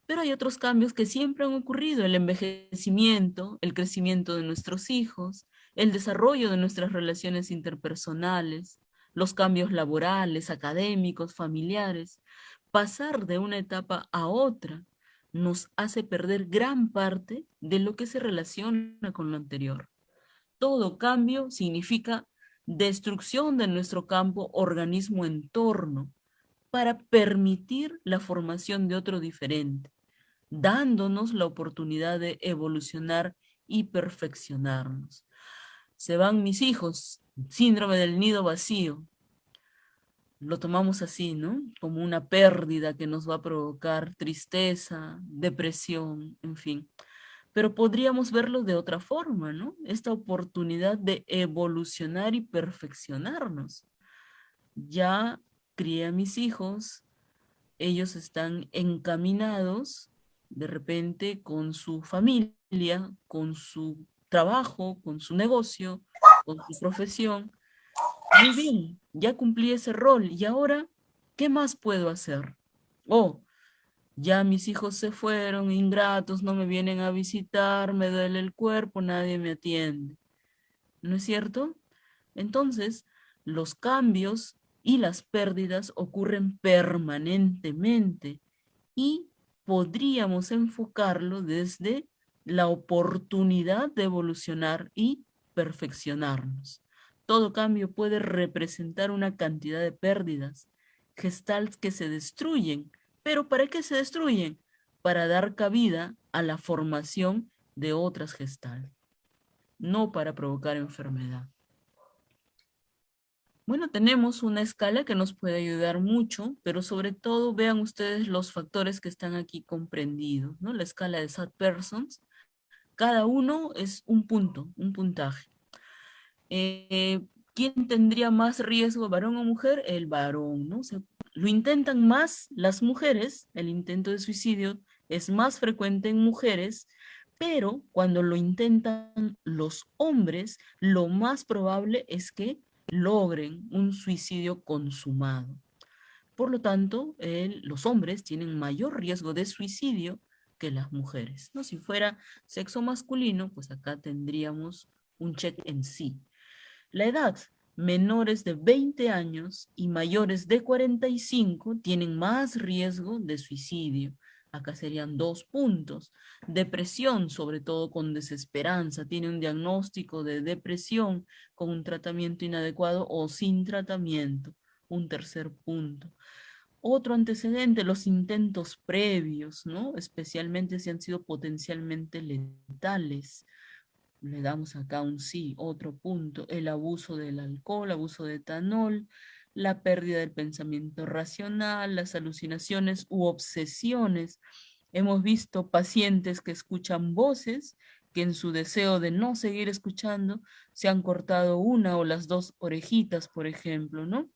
Pero hay otros cambios que siempre han ocurrido: el envejecimiento, el crecimiento de nuestros hijos, el desarrollo de nuestras relaciones interpersonales, los cambios laborales, académicos, familiares. Pasar de una etapa a otra nos hace perder gran parte de lo que se relaciona con lo anterior. Todo cambio significa destrucción de nuestro campo organismo-entorno para permitir la formación de otro diferente, dándonos la oportunidad de evolucionar y perfeccionarnos. Se van mis hijos, síndrome del nido vacío. Lo tomamos así, ¿no? Como una pérdida que nos va a provocar tristeza, depresión, en fin. Pero podríamos verlo de otra forma, ¿no? Esta oportunidad de evolucionar y perfeccionarnos. Ya crié a mis hijos, ellos están encaminados de repente con su familia, con su trabajo, con su negocio, con su profesión. Muy bien, ya cumplí ese rol y ahora, ¿qué más puedo hacer? Oh, ya mis hijos se fueron, ingratos, no me vienen a visitar, me duele el cuerpo, nadie me atiende. ¿No es cierto? Entonces, los cambios y las pérdidas ocurren permanentemente y podríamos enfocarlo desde la oportunidad de evolucionar y perfeccionarnos. Todo cambio puede representar una cantidad de pérdidas, gestalt que se destruyen. ¿Pero para qué se destruyen? Para dar cabida a la formación de otras gestalt, no para provocar enfermedad. Bueno, tenemos una escala que nos puede ayudar mucho, pero sobre todo vean ustedes los factores que están aquí comprendidos, ¿no? La escala de Sad-Persons, cada uno es un punto, un puntaje. ¿Quién tendría más riesgo, varón o mujer? El varón, ¿no? O sea, lo intentan más las mujeres, el intento de suicidio es más frecuente en mujeres, pero cuando lo intentan los hombres, lo más probable es que logren un suicidio consumado. Por lo tanto, los hombres tienen mayor riesgo de suicidio que las mujeres, ¿no? Si fuera sexo masculino, pues acá tendríamos un check en sí. La edad, menores de 20 años y mayores de 45 tienen más riesgo de suicidio. Acá serían 2 puntos. Depresión, sobre todo con desesperanza, tiene un diagnóstico de depresión con un tratamiento inadecuado o sin tratamiento. Un tercer punto. Otro antecedente, los intentos previos, ¿no? Especialmente si han sido potencialmente letales. Le damos acá un sí. Otro punto, el abuso del alcohol, abuso de etanol, la pérdida del pensamiento racional, las alucinaciones u obsesiones. Hemos visto pacientes que escuchan voces, que en su deseo de no seguir escuchando se han cortado una o las dos orejitas, por ejemplo, ¿no?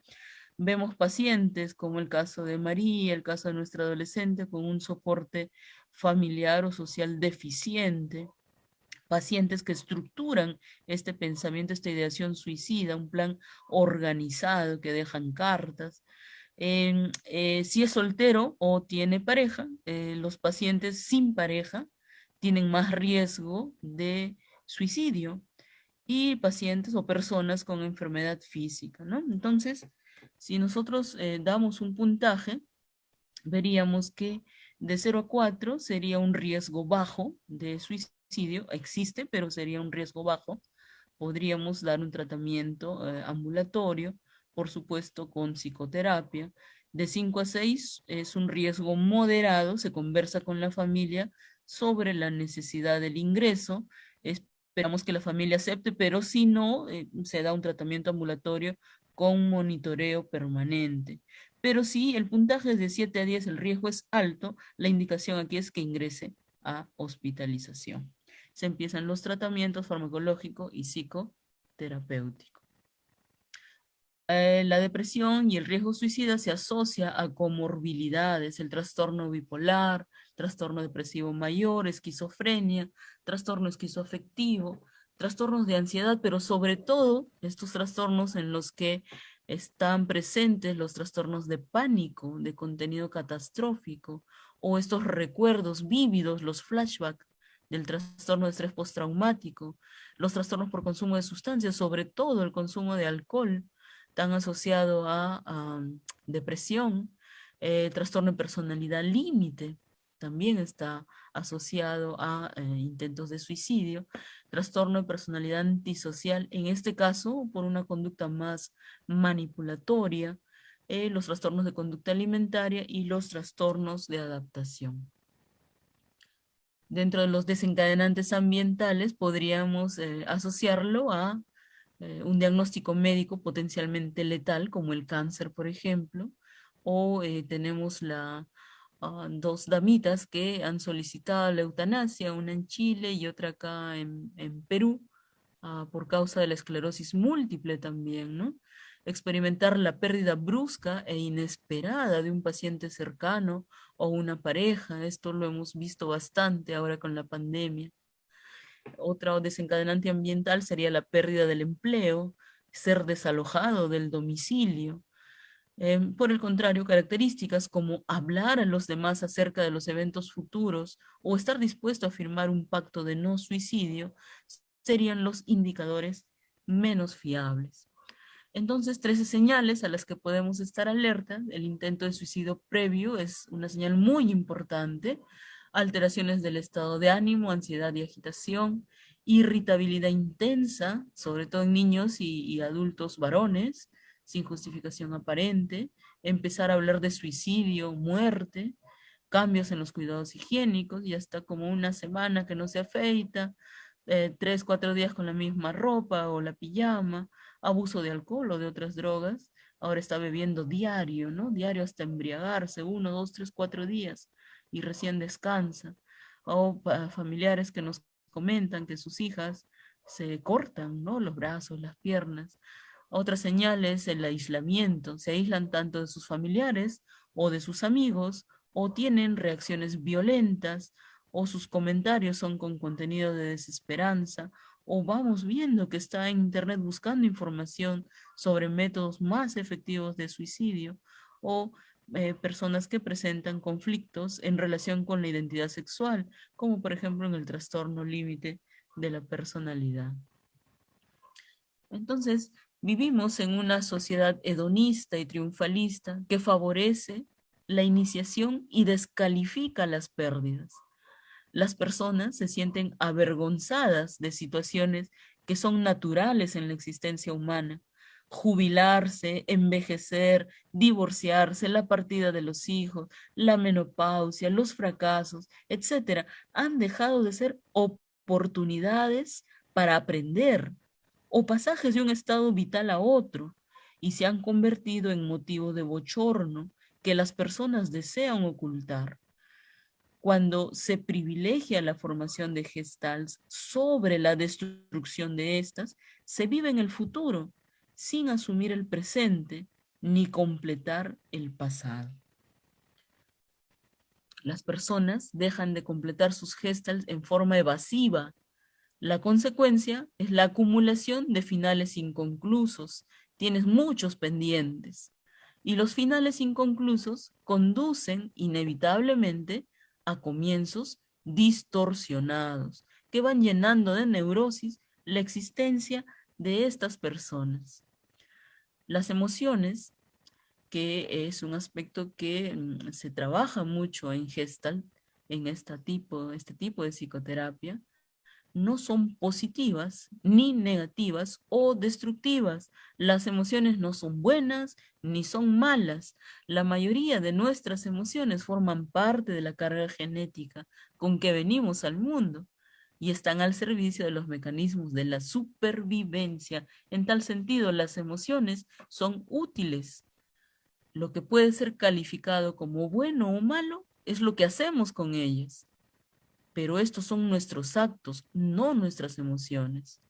Vemos pacientes, como el caso de María, el caso de nuestra adolescente, con un soporte familiar o social deficiente, pacientes que estructuran este pensamiento, esta ideación suicida, un plan organizado, que dejan cartas. Si es soltero o tiene pareja, los pacientes sin pareja tienen más riesgo de suicidio, y pacientes o personas con enfermedad física, ¿no? Entonces, si nosotros damos un puntaje, veríamos que de 0 a 4 sería un riesgo bajo de suicidio, existe, pero sería un riesgo bajo. Podríamos dar un tratamiento ambulatorio, por supuesto con psicoterapia. De 5 a 6 es un riesgo moderado, se conversa con la familia sobre la necesidad del ingreso, esperamos que la familia acepte, pero si no, se da un tratamiento ambulatorio con monitoreo permanente. Pero si el puntaje es de 7 a 10, el riesgo es alto, la indicación aquí es que ingrese a hospitalización. Se empiezan los tratamientos farmacológico y psicoterapéutico. La depresión y el riesgo suicida se asocia a comorbilidades, el trastorno bipolar, trastorno depresivo mayor, esquizofrenia, trastorno esquizoafectivo, trastornos de ansiedad, pero sobre todo estos trastornos en los que están presentes los trastornos de pánico, de contenido catastrófico, o estos recuerdos vívidos, los flashbacks del trastorno de estrés postraumático, los trastornos por consumo de sustancias, sobre todo el consumo de alcohol, tan asociado a depresión, trastorno de personalidad límite, también está asociado a intentos de suicidio, trastorno de personalidad antisocial, en este caso por una conducta más manipulatoria, los trastornos de conducta alimentaria y los trastornos de adaptación. Dentro de los desencadenantes ambientales podríamos asociarlo a un diagnóstico médico potencialmente letal, como el cáncer, por ejemplo, o tenemos dos damitas que han solicitado la eutanasia, una en Chile y otra acá en Perú, por causa de la esclerosis múltiple también, ¿no? Experimentar la pérdida brusca e inesperada de un paciente cercano o una pareja, esto lo hemos visto bastante ahora con la pandemia. Otro desencadenante ambiental sería la pérdida del empleo, ser desalojado del domicilio. Por el contrario, características como hablar a los demás acerca de los eventos futuros o estar dispuesto a firmar un pacto de no suicidio serían los indicadores menos fiables. Entonces, 13 señales a las que podemos estar alerta. El intento de suicidio previo es una señal muy importante. Alteraciones del estado de ánimo, ansiedad y agitación, irritabilidad intensa, sobre todo en niños y adultos varones, sin justificación aparente, empezar a hablar de suicidio, muerte, cambios en los cuidados higiénicos, ya está como una semana que no se afeita, 3, 4 días con la misma ropa o la pijama, abuso de alcohol o de otras drogas, ahora está bebiendo diario, ¿no? Diario hasta embriagarse, 1, 2, 3, 4 días, y recién descansa. O familiares que nos comentan que sus hijas se cortan, ¿no? Los brazos, las piernas. Otra señal es el aislamiento, se aíslan tanto de sus familiares o de sus amigos, o tienen reacciones violentas, o sus comentarios son con contenido de desesperanza, o vamos viendo que está en internet buscando información sobre métodos más efectivos de suicidio, o personas que presentan conflictos en relación con la identidad sexual, como por ejemplo en el trastorno límite de la personalidad. Entonces, vivimos en una sociedad hedonista y triunfalista que favorece la iniciación y descalifica las pérdidas. Las personas se sienten avergonzadas de situaciones que son naturales en la existencia humana. Jubilarse, envejecer, divorciarse, la partida de los hijos, la menopausia, los fracasos, etcétera, han dejado de ser oportunidades para aprender o pasajes de un estado vital a otro y se han convertido en motivo de bochorno que las personas desean ocultar. Cuando se privilegia la formación de gestals sobre la destrucción de estas, se vive en el futuro sin asumir el presente ni completar el pasado. Las personas dejan de completar sus gestals en forma evasiva. La consecuencia es la acumulación de finales inconclusos. Tienes muchos pendientes. Y los finales inconclusos conducen inevitablemente a comienzos distorsionados que van llenando de neurosis la existencia de estas personas. Las emociones, que es un aspecto que se trabaja mucho en Gestalt, en este tipo de psicoterapia, no son positivas ni negativas o destructivas. Las emociones no son buenas ni son malas. La mayoría de nuestras emociones forman parte de la carga genética con que venimos al mundo y están al servicio de los mecanismos de la supervivencia. En tal sentido, las emociones son útiles. Lo que puede ser calificado como bueno o malo es lo que hacemos con ellas. Pero estos son nuestros actos, no nuestras emociones.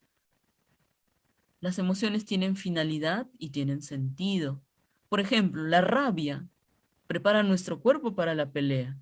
Las emociones tienen finalidad y tienen sentido. Por ejemplo, la rabia prepara nuestro cuerpo para la pelea.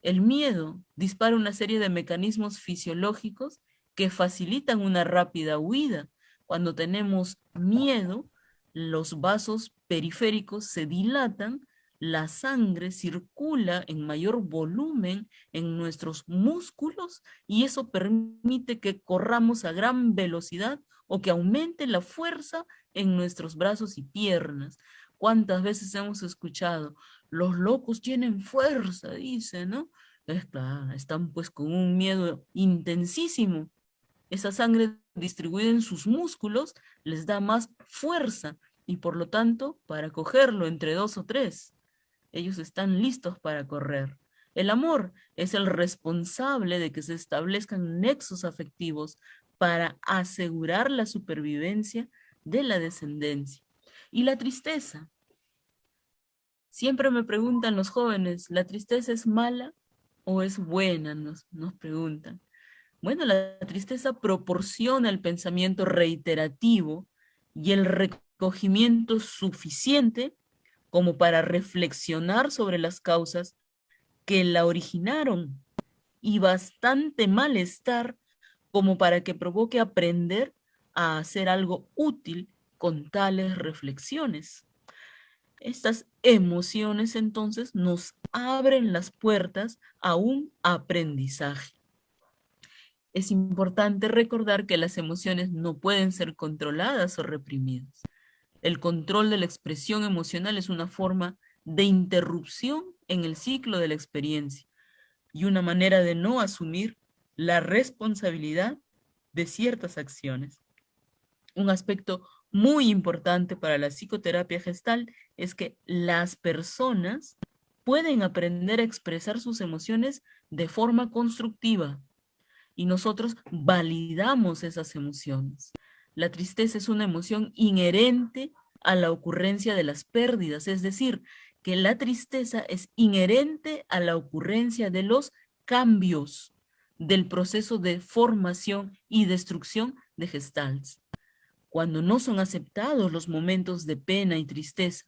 El miedo dispara una serie de mecanismos fisiológicos que facilitan una rápida huida. Cuando tenemos miedo, los vasos periféricos se dilatan, la sangre circula en mayor volumen en nuestros músculos y eso permite que corramos a gran velocidad o que aumente la fuerza en nuestros brazos y piernas. ¿Cuántas veces hemos escuchado? Los locos tienen fuerza, dice, ¿no? Es claro, están pues con un miedo intensísimo. Esa sangre distribuida en sus músculos les da más fuerza y por lo tanto para cogerlo entre 2 o 3. Ellos están listos para correr. El amor es el responsable de que se establezcan nexos afectivos para asegurar la supervivencia de la descendencia. Y la tristeza. Siempre me preguntan los jóvenes, ¿la tristeza es mala o es buena? Nos preguntan. Bueno, la tristeza proporciona el pensamiento reiterativo y el recogimiento suficiente como para reflexionar sobre las causas que la originaron y bastante malestar como para que provoque aprender a hacer algo útil con tales reflexiones. Estas emociones entonces nos abren las puertas a un aprendizaje. Es importante recordar que las emociones no pueden ser controladas o reprimidas. El control de la expresión emocional es una forma de interrupción en el ciclo de la experiencia y una manera de no asumir la responsabilidad de ciertas acciones. Un aspecto muy importante para la psicoterapia gestal es que las personas pueden aprender a expresar sus emociones de forma constructiva y nosotros validamos esas emociones. La tristeza es una emoción inherente a la ocurrencia de las pérdidas, es decir, que la tristeza es inherente a la ocurrencia de los cambios del proceso de formación y destrucción de gestalts. Cuando no son aceptados los momentos de pena y tristeza,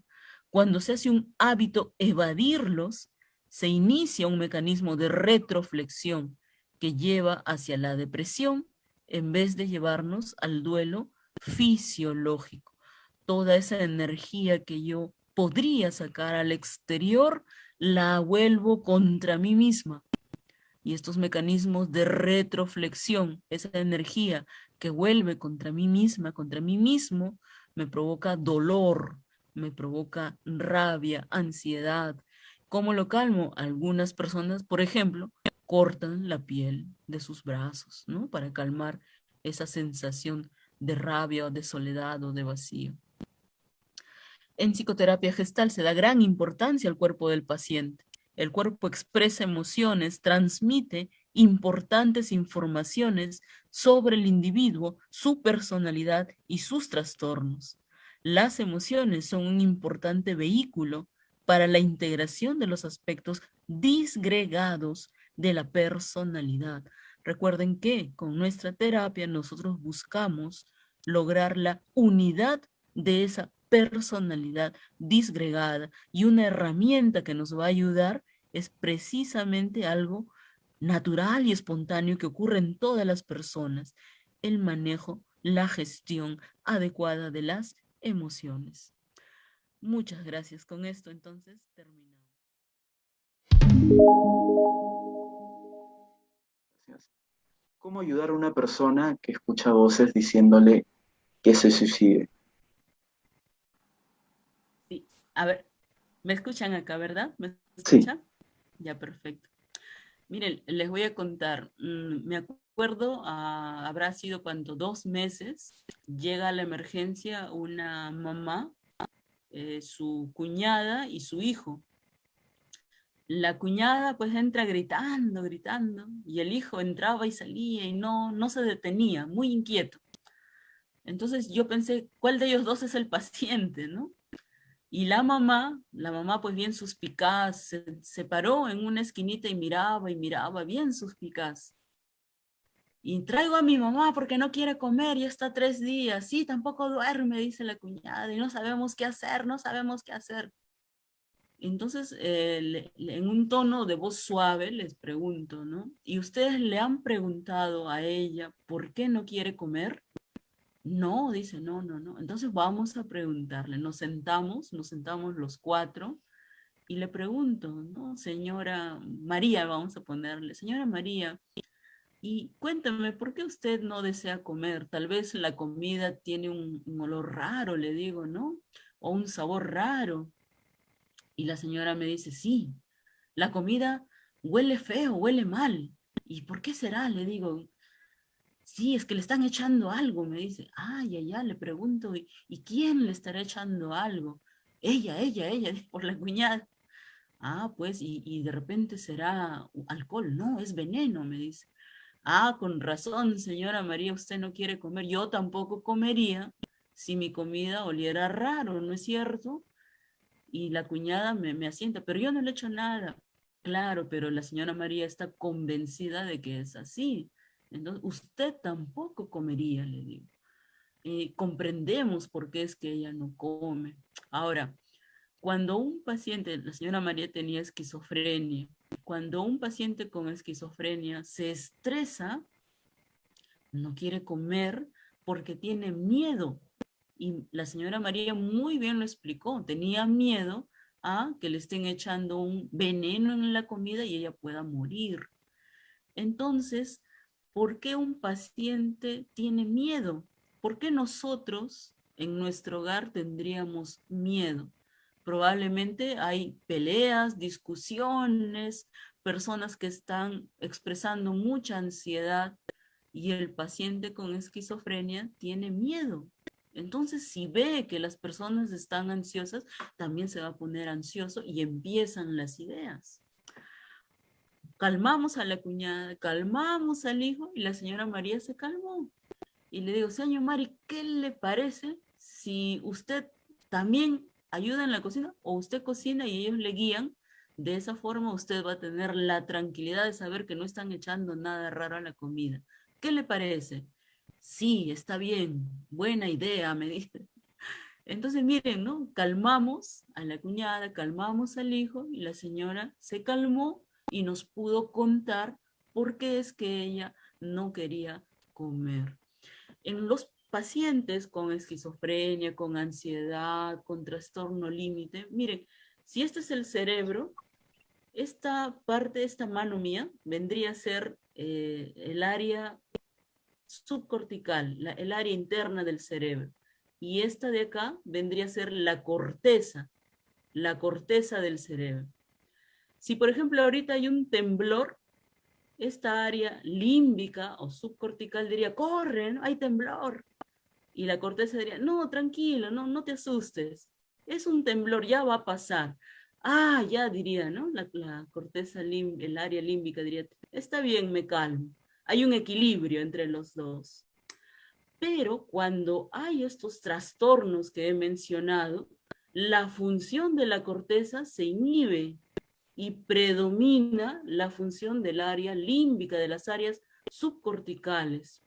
cuando se hace un hábito evadirlos, se inicia un mecanismo de retroflexión que lleva hacia la depresión en vez de llevarnos al duelo fisiológico. Toda esa energía que yo podría sacar al exterior, la vuelvo contra mí misma. Y estos mecanismos de retroflexión, esa energía que vuelve contra mí misma, contra mí mismo, me provoca dolor, me provoca rabia, ansiedad. ¿Cómo lo calmo? Algunas personas, por ejemplo, cortan la piel de sus brazos, ¿no? Para calmar esa sensación de rabia o de soledad o de vacío. En psicoterapia gestal se da gran importancia al cuerpo del paciente. El cuerpo expresa emociones, transmite importantes informaciones sobre el individuo, su personalidad y sus trastornos. Las emociones son un importante vehículo para la integración de los aspectos disgregados de la personalidad. Recuerden que con nuestra terapia nosotros buscamos lograr la unidad de esa personalidad disgregada, y una herramienta que nos va a ayudar es precisamente algo natural y espontáneo que ocurre en todas las personas: el manejo, la gestión adecuada de las emociones. Muchas gracias. Con esto entonces terminamos. Gracias. ¿Cómo ayudar a una persona que escucha voces diciéndole que se suicide? Sí, a ver, ¿me escuchan acá, verdad? ¿Me Sí, escuchan? Ya, perfecto. Miren, les voy a contar. Me acuerdo, habrá sido cuando 2 meses, llega a la emergencia una mamá, su cuñada y su hijo. La cuñada pues entra gritando, gritando, y el hijo entraba y salía y no se detenía, muy inquieto. Entonces yo pensé, ¿cuál de ellos dos es el paciente, no? Y la mamá pues bien suspicaz, se paró en una esquinita y miraba, bien suspicaz. Y traigo a mi mamá porque no quiere comer, ya está 3 días. Sí, tampoco duerme, dice la cuñada, y no sabemos qué hacer, no sabemos qué hacer. Entonces, en un tono de voz suave les pregunto, ¿no? ¿Y ustedes le han preguntado a ella por qué no quiere comer? No, dice, no, no, no. Entonces vamos a preguntarle. Nos sentamos los cuatro y le pregunto, ¿no? Señora María, vamos a ponerle, señora María, y cuéntame, ¿por qué usted no desea comer? Tal vez la comida tiene un olor raro, le digo, ¿no? O un sabor raro. Y la señora me dice, sí, la comida huele feo, huele mal. ¿Y por qué será? Le digo, sí, es que le están echando algo, me dice. Ay, ay, ay, le pregunto, ¿y quién le estará echando algo? Ella, por la cuñada. Ah, pues, y de repente será alcohol. No, es veneno, me dice. Ah, con razón, señora María, usted no quiere comer. Yo tampoco comería si mi comida oliera raro, ¿no es cierto? Y la cuñada me asienta, pero yo no le echo nada. Claro, pero la señora María está convencida de que es así. Entonces, usted tampoco comería, le digo. Comprendemos por qué es que ella no come. Ahora, cuando un paciente, la señora María tenía esquizofrenia, cuando un paciente con esquizofrenia se estresa, no quiere comer porque tiene miedo. Y la señora María muy bien lo explicó, tenía miedo a que le estén echando un veneno en la comida y ella pueda morir. Entonces, ¿por qué un paciente tiene miedo? ¿Por qué nosotros en nuestro hogar tendríamos miedo? Probablemente hay peleas, discusiones, personas que están expresando mucha ansiedad y el paciente con esquizofrenia tiene miedo. Entonces, si ve que las personas están ansiosas, también se va a poner ansioso y empiezan las ideas. Calmamos a la cuñada, calmamos al hijo y la señora María se calmó. Y le digo, señor Mari, ¿qué le parece si usted también ayuda en la cocina o usted cocina y ellos le guían? De esa forma usted va a tener la tranquilidad de saber que no están echando nada raro a la comida. ¿Qué le parece? Sí, está bien, buena idea, me dice. Entonces, miren, ¿no? Calmamos a la cuñada, calmamos al hijo y la señora se calmó y nos pudo contar por qué es que ella no quería comer. En los pacientes con esquizofrenia, con ansiedad, con trastorno límite, miren, si este es el cerebro, esta parte, esta mano mía, vendría a ser el área subcortical, el área interna del cerebro. Y esta de acá vendría a ser la corteza del cerebro. Si, por ejemplo, ahorita hay un temblor, esta área límbica o subcortical diría, corre, ¿no? Hay temblor. Y la corteza diría, no, tranquilo, no te asustes. Es un temblor, ya va a pasar. Ah, ya diría, ¿no? La corteza, el área límbica diría, está bien, me calmo. Hay un equilibrio entre los dos. Pero cuando hay estos trastornos que he mencionado, la función de la corteza se inhibe y predomina la función del área límbica, de las áreas subcorticales.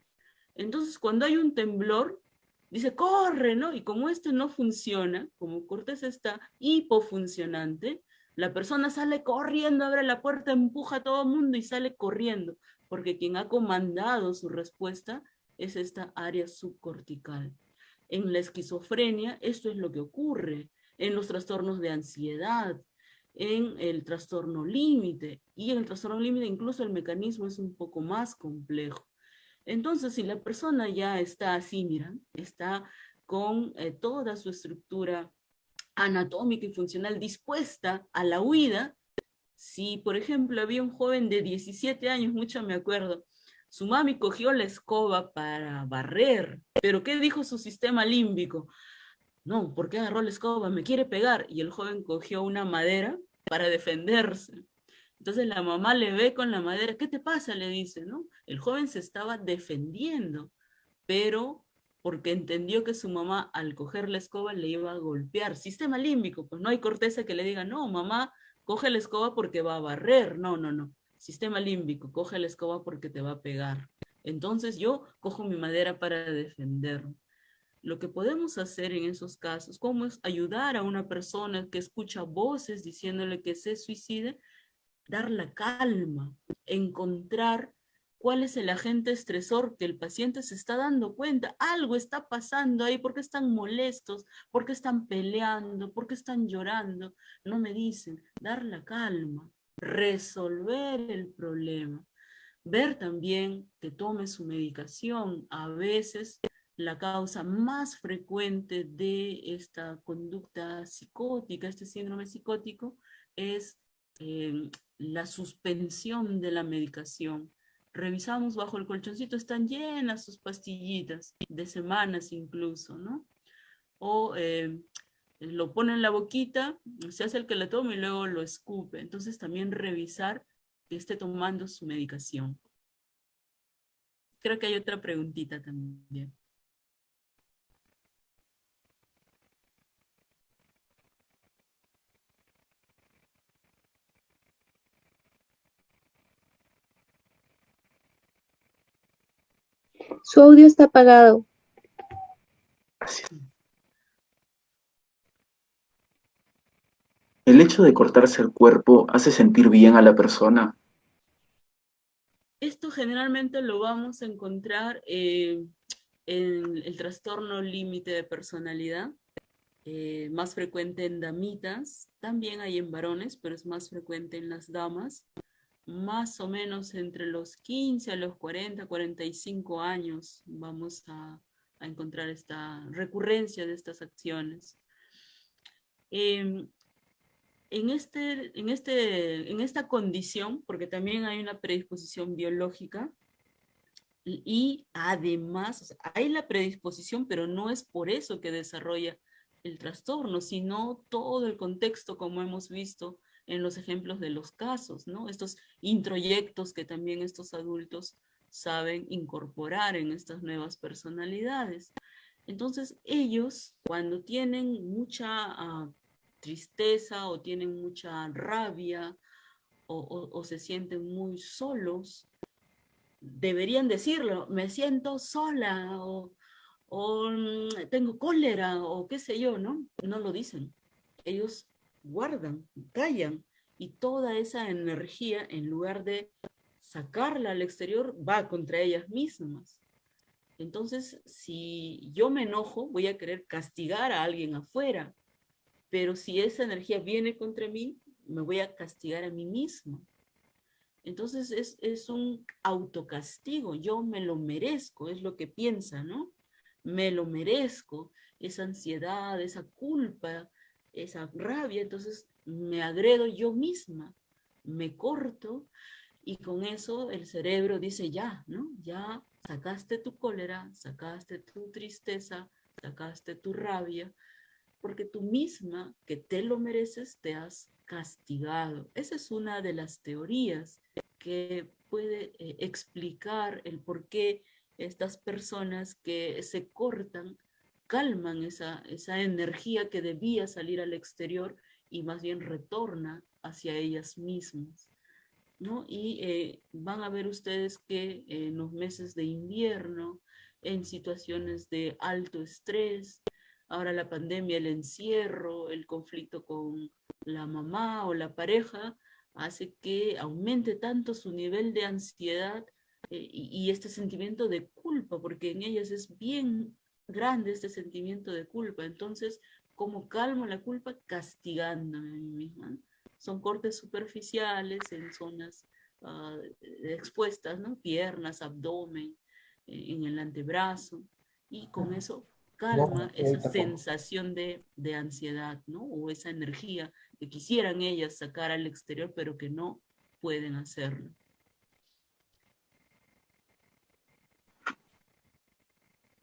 Entonces, cuando hay un temblor, dice, corre, ¿no? Y como este no funciona, como corteza está hipofuncionante, la persona sale corriendo, abre la puerta, empuja a todo el mundo y sale corriendo, porque quien ha comandado su respuesta es esta área subcortical. En la esquizofrenia, esto es lo que ocurre, en los trastornos de ansiedad, en el trastorno límite, y en el trastorno límite incluso el mecanismo es un poco más complejo. Entonces, si la persona ya está así, mira, está con toda su estructura anatómica y funcional dispuesta a la huida, si por ejemplo había un joven de 17 años, mucho me acuerdo, su mami cogió la escoba para barrer, pero ¿qué dijo su sistema límbico? No, ¿por qué agarró la escoba? Me quiere pegar. Y el joven cogió una madera para defenderse. Entonces la mamá le ve con la madera, ¿qué te pasa? Le dice, ¿no? El joven se estaba defendiendo, pero porque entendió que su mamá al coger la escoba le iba a golpear. Sistema límbico, pues no hay corteza que le diga, no, mamá, coge la escoba porque va a barrer. No. Sistema límbico, coge la escoba porque te va a pegar. Entonces yo cojo mi madera para defenderme. Lo que podemos hacer en esos casos, ¿cómo es ayudar a una persona que escucha voces diciéndole que se suicide? Dar la calma, encontrar cuál es el agente estresor que el paciente se está dando cuenta. Algo está pasando ahí, ¿por qué están molestos? ¿Por qué están peleando? ¿Por qué están llorando? No me dicen, dar la calma, resolver el problema. Ver también que tome su medicación. A veces la causa más frecuente de esta conducta psicótica, este síndrome psicótico, es la suspensión de la medicación. Revisamos bajo el colchoncito, están llenas sus pastillitas, de semanas incluso, ¿no? O lo pone en la boquita, se hace el que la tome y luego lo escupe. Entonces también revisar que esté tomando su medicación. Creo que hay otra preguntita también. Su audio está apagado. Gracias. ¿El hecho de cortarse el cuerpo hace sentir bien a la persona? Esto generalmente lo vamos a encontrar en el trastorno límite de personalidad, más frecuente en damitas, también hay en varones, pero es más frecuente en las damas, más o menos entre los 15 a los 40, 45 años vamos a encontrar esta recurrencia de estas acciones. En esta condición, porque también hay una predisposición biológica, Y además, o sea, hay la predisposición, pero no es por eso que desarrolla el trastorno, sino todo el contexto, como hemos visto en los ejemplos de los casos, ¿no? Estos introyectos que también estos adultos saben incorporar en estas nuevas personalidades. Entonces, ellos, cuando tienen mucha tristeza o tienen mucha rabia o se sienten muy solos, deberían decirlo, me siento sola tengo cólera o qué sé yo, ¿no? No lo dicen. Ellos guardan, callan y toda esa energía, en lugar de sacarla al exterior, va contra ellas mismas. Entonces, si yo me enojo, voy a querer castigar a alguien afuera, pero si esa energía viene contra mí, me voy a castigar a mí misma. Entonces es un autocastigo, yo me lo merezco, es lo que piensa, ¿no? Me lo merezco, esa ansiedad, esa culpa, esa rabia, entonces me agredo yo misma, me corto y con eso el cerebro dice ya, ¿no? Ya sacaste tu cólera, sacaste tu tristeza, sacaste tu rabia, porque tú misma, que te lo mereces, te has castigado. Esa es una de las teorías que puede explicar el por qué estas personas que se cortan calman esa energía que debía salir al exterior y más bien retorna hacia ellas mismas, ¿no? Y van a ver ustedes que en los meses de invierno, en situaciones de alto estrés, ahora la pandemia, el encierro, el conflicto con la mamá o la pareja, hace que aumente tanto su nivel de ansiedad y este sentimiento de culpa, porque en ellas es bien grande este sentimiento de culpa. Entonces, ¿cómo calmo la culpa? Castigándome a mí misma. Son cortes superficiales en zonas expuestas, ¿no? Piernas, abdomen, en el antebrazo, y con eso calma esa sensación de ansiedad, ¿no? O esa energía que quisieran ellas sacar al exterior, pero que no pueden hacerlo.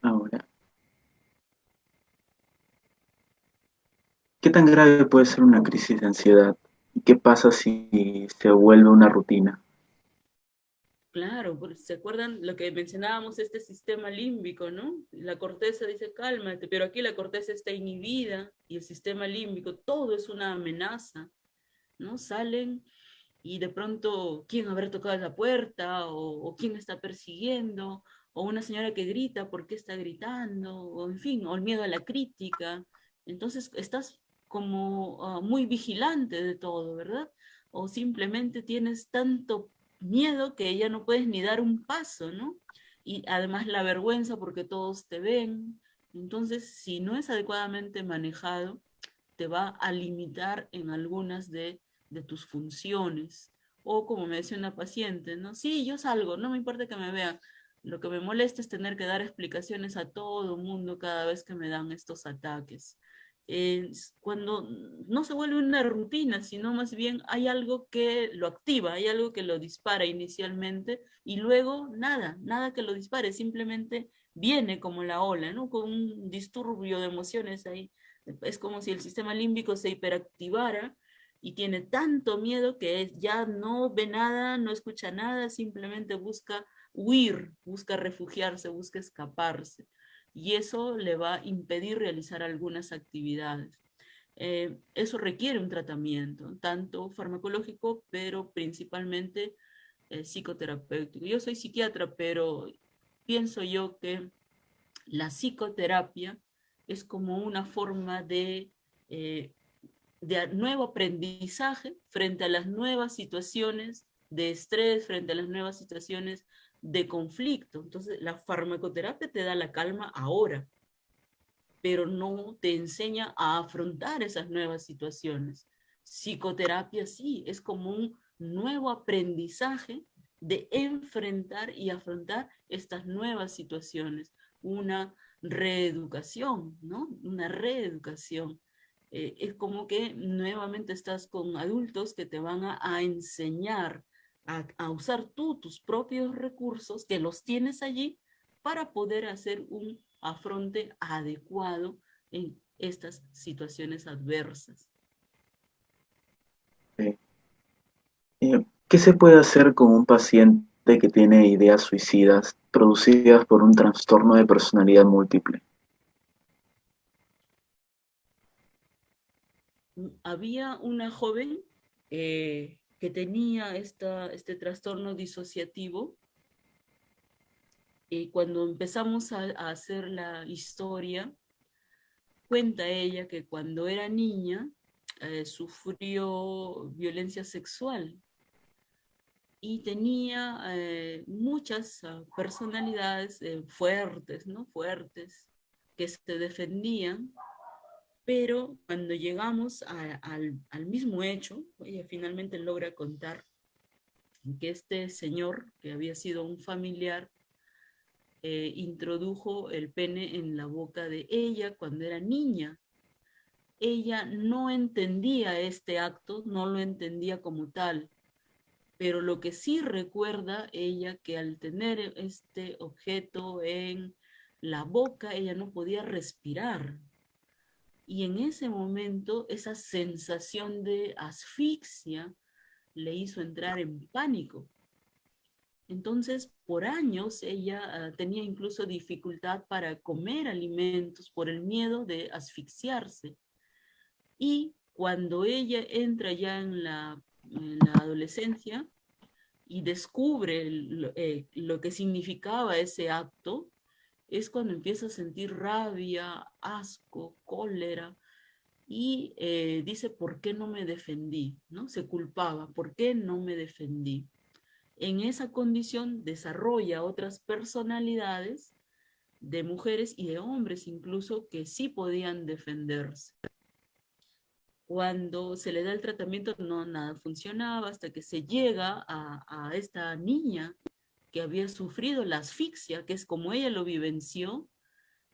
Ahora, ¿qué tan grave puede ser una crisis de ansiedad? ¿Y qué pasa si se vuelve una rutina? Claro, ¿se acuerdan lo que mencionábamos, este sistema límbico, ¿no? La corteza dice cálmate, pero aquí la corteza está inhibida y el sistema límbico, todo es una amenaza, ¿no? Salen y de pronto, ¿quién habrá tocado la puerta? O quién está persiguiendo, o una señora que grita, ¿por qué está gritando? O en fin, o el miedo a la crítica. Entonces estás como muy vigilante de todo, ¿verdad? O simplemente tienes tanto miedo que ya no puedes ni dar un paso, ¿no? Y además la vergüenza porque todos te ven. Entonces, si no es adecuadamente manejado, te va a limitar en algunas de tus funciones. O como me decía una paciente, ¿no? Sí, yo salgo, no me importa que me vean. Lo que me molesta es tener que dar explicaciones a todo el mundo cada vez que me dan estos ataques. Cuando no se vuelve una rutina, sino más bien hay algo que lo activa, hay algo que lo dispara inicialmente y luego nada, nada que lo dispare, simplemente viene como la ola, ¿no? Con un disturbio de emociones ahí. Es como si el sistema límbico se hiperactivara y tiene tanto miedo que ya no ve nada, no escucha nada, simplemente busca huir, busca refugiarse, busca escaparse. Y eso le va a impedir realizar algunas actividades. Eso requiere un tratamiento, tanto farmacológico, pero principalmente psicoterapéutico. Yo soy psiquiatra, pero pienso yo que la psicoterapia es como una forma eh, de nuevo aprendizaje frente a las nuevas situaciones de estrés, frente a las nuevas situaciones de conflicto. Entonces, la farmacoterapia te da la calma ahora, pero no te enseña a afrontar esas nuevas situaciones. Psicoterapia sí, es como un nuevo aprendizaje de enfrentar y afrontar estas nuevas situaciones, una reeducación, ¿no? Una reeducación. Es como que nuevamente estás con adultos que te van a enseñar a usar tú tus propios recursos, que los tienes allí, para poder hacer un afronte adecuado en estas situaciones adversas. Sí. ¿Qué se puede hacer con un paciente que tiene ideas suicidas producidas por un trastorno de personalidad múltiple? Había una joven que tenía este trastorno disociativo, y cuando empezamos a hacer la historia, cuenta ella que cuando era niña sufrió violencia sexual y tenía muchas personalidades fuertes, ¿no? Fuertes, que se defendían, pero cuando llegamos al mismo hecho, ella finalmente logra contar que este señor, que había sido un familiar, introdujo el pene en la boca de ella cuando era niña. Ella no entendía este acto, no lo entendía como tal, pero lo que sí recuerda ella, que al tener este objeto en la boca, ella no podía respirar. Y en ese momento, esa sensación de asfixia le hizo entrar en pánico. Entonces, por años, ella tenía incluso dificultad para comer alimentos por el miedo de asfixiarse. Y cuando ella entra ya en la adolescencia y descubre lo que significaba ese acto, es cuando empieza a sentir rabia, asco, cólera, y dice, ¿por qué no me defendí? ¿No? Se culpaba, ¿por qué no me defendí? En esa condición desarrolla otras personalidades de mujeres y de hombres incluso que sí podían defenderse. Cuando se le da el tratamiento, no, nada funcionaba, hasta que se llega a esta niña que había sufrido la asfixia, que es como ella lo vivenció,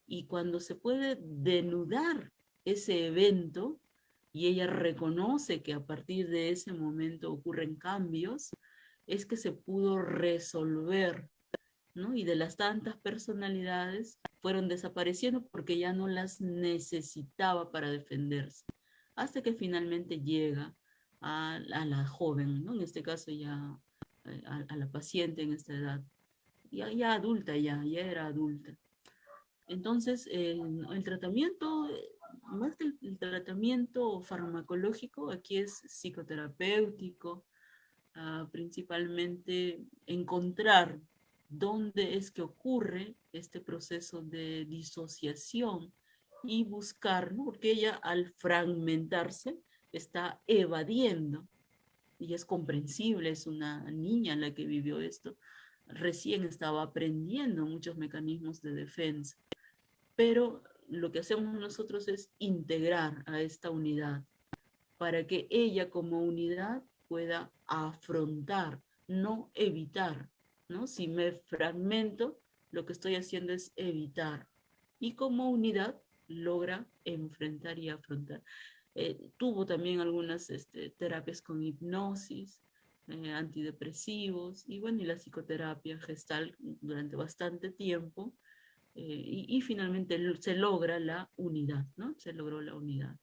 y cuando se puede denudar ese evento y ella reconoce que a partir de ese momento ocurren cambios, es que se pudo resolver, ¿no? Y de las tantas personalidades fueron desapareciendo porque ya no las necesitaba para defenderse, hasta que finalmente llega a la joven, ¿no? En este caso ya a la paciente en esta edad, ya adulta, ya era adulta. Entonces, el tratamiento, más que el tratamiento farmacológico, aquí es psicoterapéutico, principalmente encontrar dónde es que ocurre este proceso de disociación y buscar, ¿no? Porque ella al fragmentarse está evadiendo, y es comprensible, es una niña la que vivió esto, recién estaba aprendiendo muchos mecanismos de defensa, pero lo que hacemos nosotros es integrar a esta unidad para que ella como unidad pueda afrontar, no evitar, ¿no? Si me fragmento, lo que estoy haciendo es evitar. Y como unidad logra enfrentar y afrontar. Tuvo también algunas terapias con hipnosis, antidepresivos, y bueno, y la psicoterapia gestal durante bastante tiempo, y finalmente se logra la unidad, ¿no? Se logró la unidad.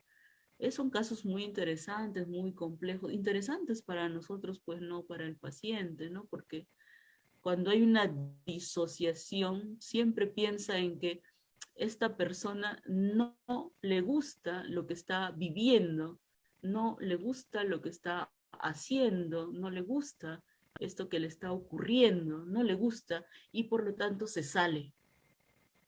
Son casos muy interesantes, muy complejos, interesantes para nosotros, pues no para el paciente, ¿no? Porque cuando hay una disociación, siempre piensa en que esta persona no le gusta lo que está viviendo, no le gusta lo que está haciendo, no le gusta esto que le está ocurriendo, no le gusta, y por lo tanto se sale,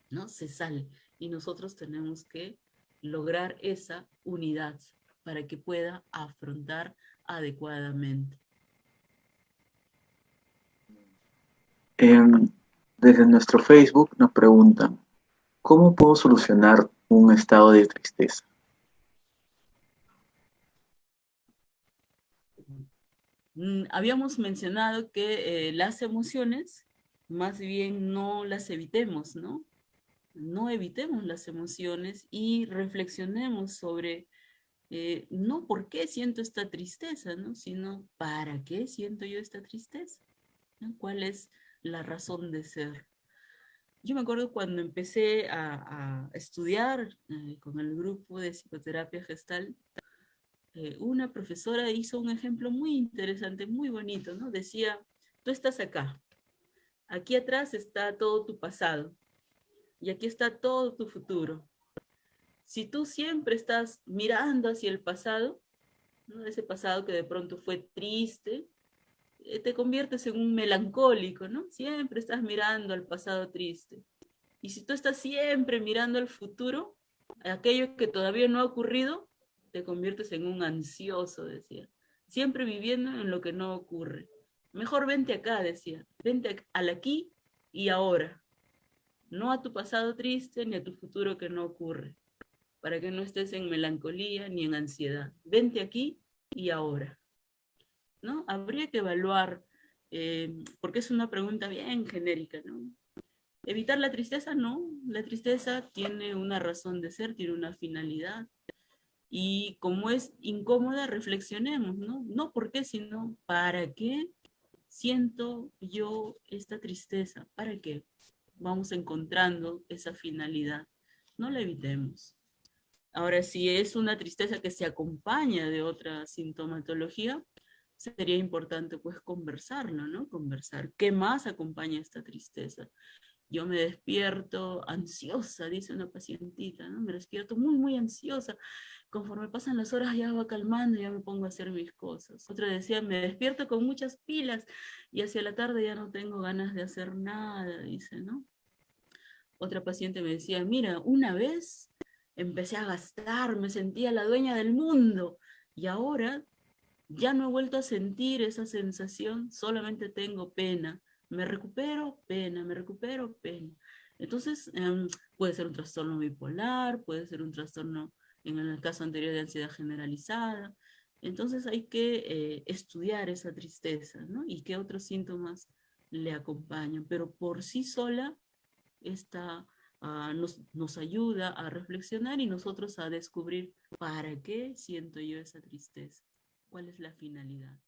¿no? Se sale. Y nosotros tenemos que lograr esa unidad para que pueda afrontar adecuadamente. Desde nuestro Facebook nos preguntan, ¿cómo puedo solucionar un estado de tristeza? Habíamos mencionado que las emociones, más bien no las evitemos, ¿no? No evitemos las emociones y reflexionemos sobre no por qué siento esta tristeza, ¿no? Sino para qué siento yo esta tristeza, ¿no? ¿Cuál es la razón de ser? Yo me acuerdo cuando empecé a estudiar con el grupo de psicoterapia gestal, una profesora hizo un ejemplo muy interesante, muy bonito, ¿no? Decía, tú estás acá, aquí atrás está todo tu pasado y aquí está todo tu futuro. Si tú siempre estás mirando hacia el pasado, ¿no? Ese pasado que de pronto fue triste, te conviertes en un melancólico, ¿no? Siempre estás mirando al pasado triste. Y si tú estás siempre mirando al futuro, aquello que todavía no ha ocurrido, te conviertes en un ansioso, decía. Siempre viviendo en lo que no ocurre. Mejor vente acá, decía. Vente al aquí y ahora. No a tu pasado triste ni a tu futuro que no ocurre. Para que no estés en melancolía ni en ansiedad. Vente aquí y ahora, ¿no? Habría que evaluar, porque es una pregunta bien genérica, ¿no? Evitar la tristeza, no. La tristeza tiene una razón de ser, tiene una finalidad. Y como es incómoda, reflexionemos, ¿no? No por qué, sino para qué siento yo esta tristeza. ¿Para qué? Vamos encontrando esa finalidad. No la evitemos. Ahora, si es una tristeza que se acompaña de otra sintomatología, sería importante pues conversarlo, ¿no? Conversar. ¿Qué más acompaña esta tristeza? Yo me despierto ansiosa, dice una pacientita, ¿no? Me despierto muy, muy ansiosa. Conforme pasan las horas ya va calmando, ya me pongo a hacer mis cosas. Otra decía, me despierto con muchas pilas y hacia la tarde ya no tengo ganas de hacer nada, dice, ¿no? Otra paciente me decía, mira, una vez empecé a gastar, me sentía la dueña del mundo y ahora ya no he vuelto a sentir esa sensación, solamente tengo pena. Me recupero, pena, me recupero, pena. Entonces, puede ser un trastorno bipolar, puede ser un trastorno, en el caso anterior, de ansiedad generalizada. Entonces hay que estudiar esa tristeza, ¿no? Y qué otros síntomas le acompañan. Pero por sí sola, esta, nos ayuda a reflexionar y nosotros a descubrir para qué siento yo esa tristeza. ¿Cuál es la finalidad?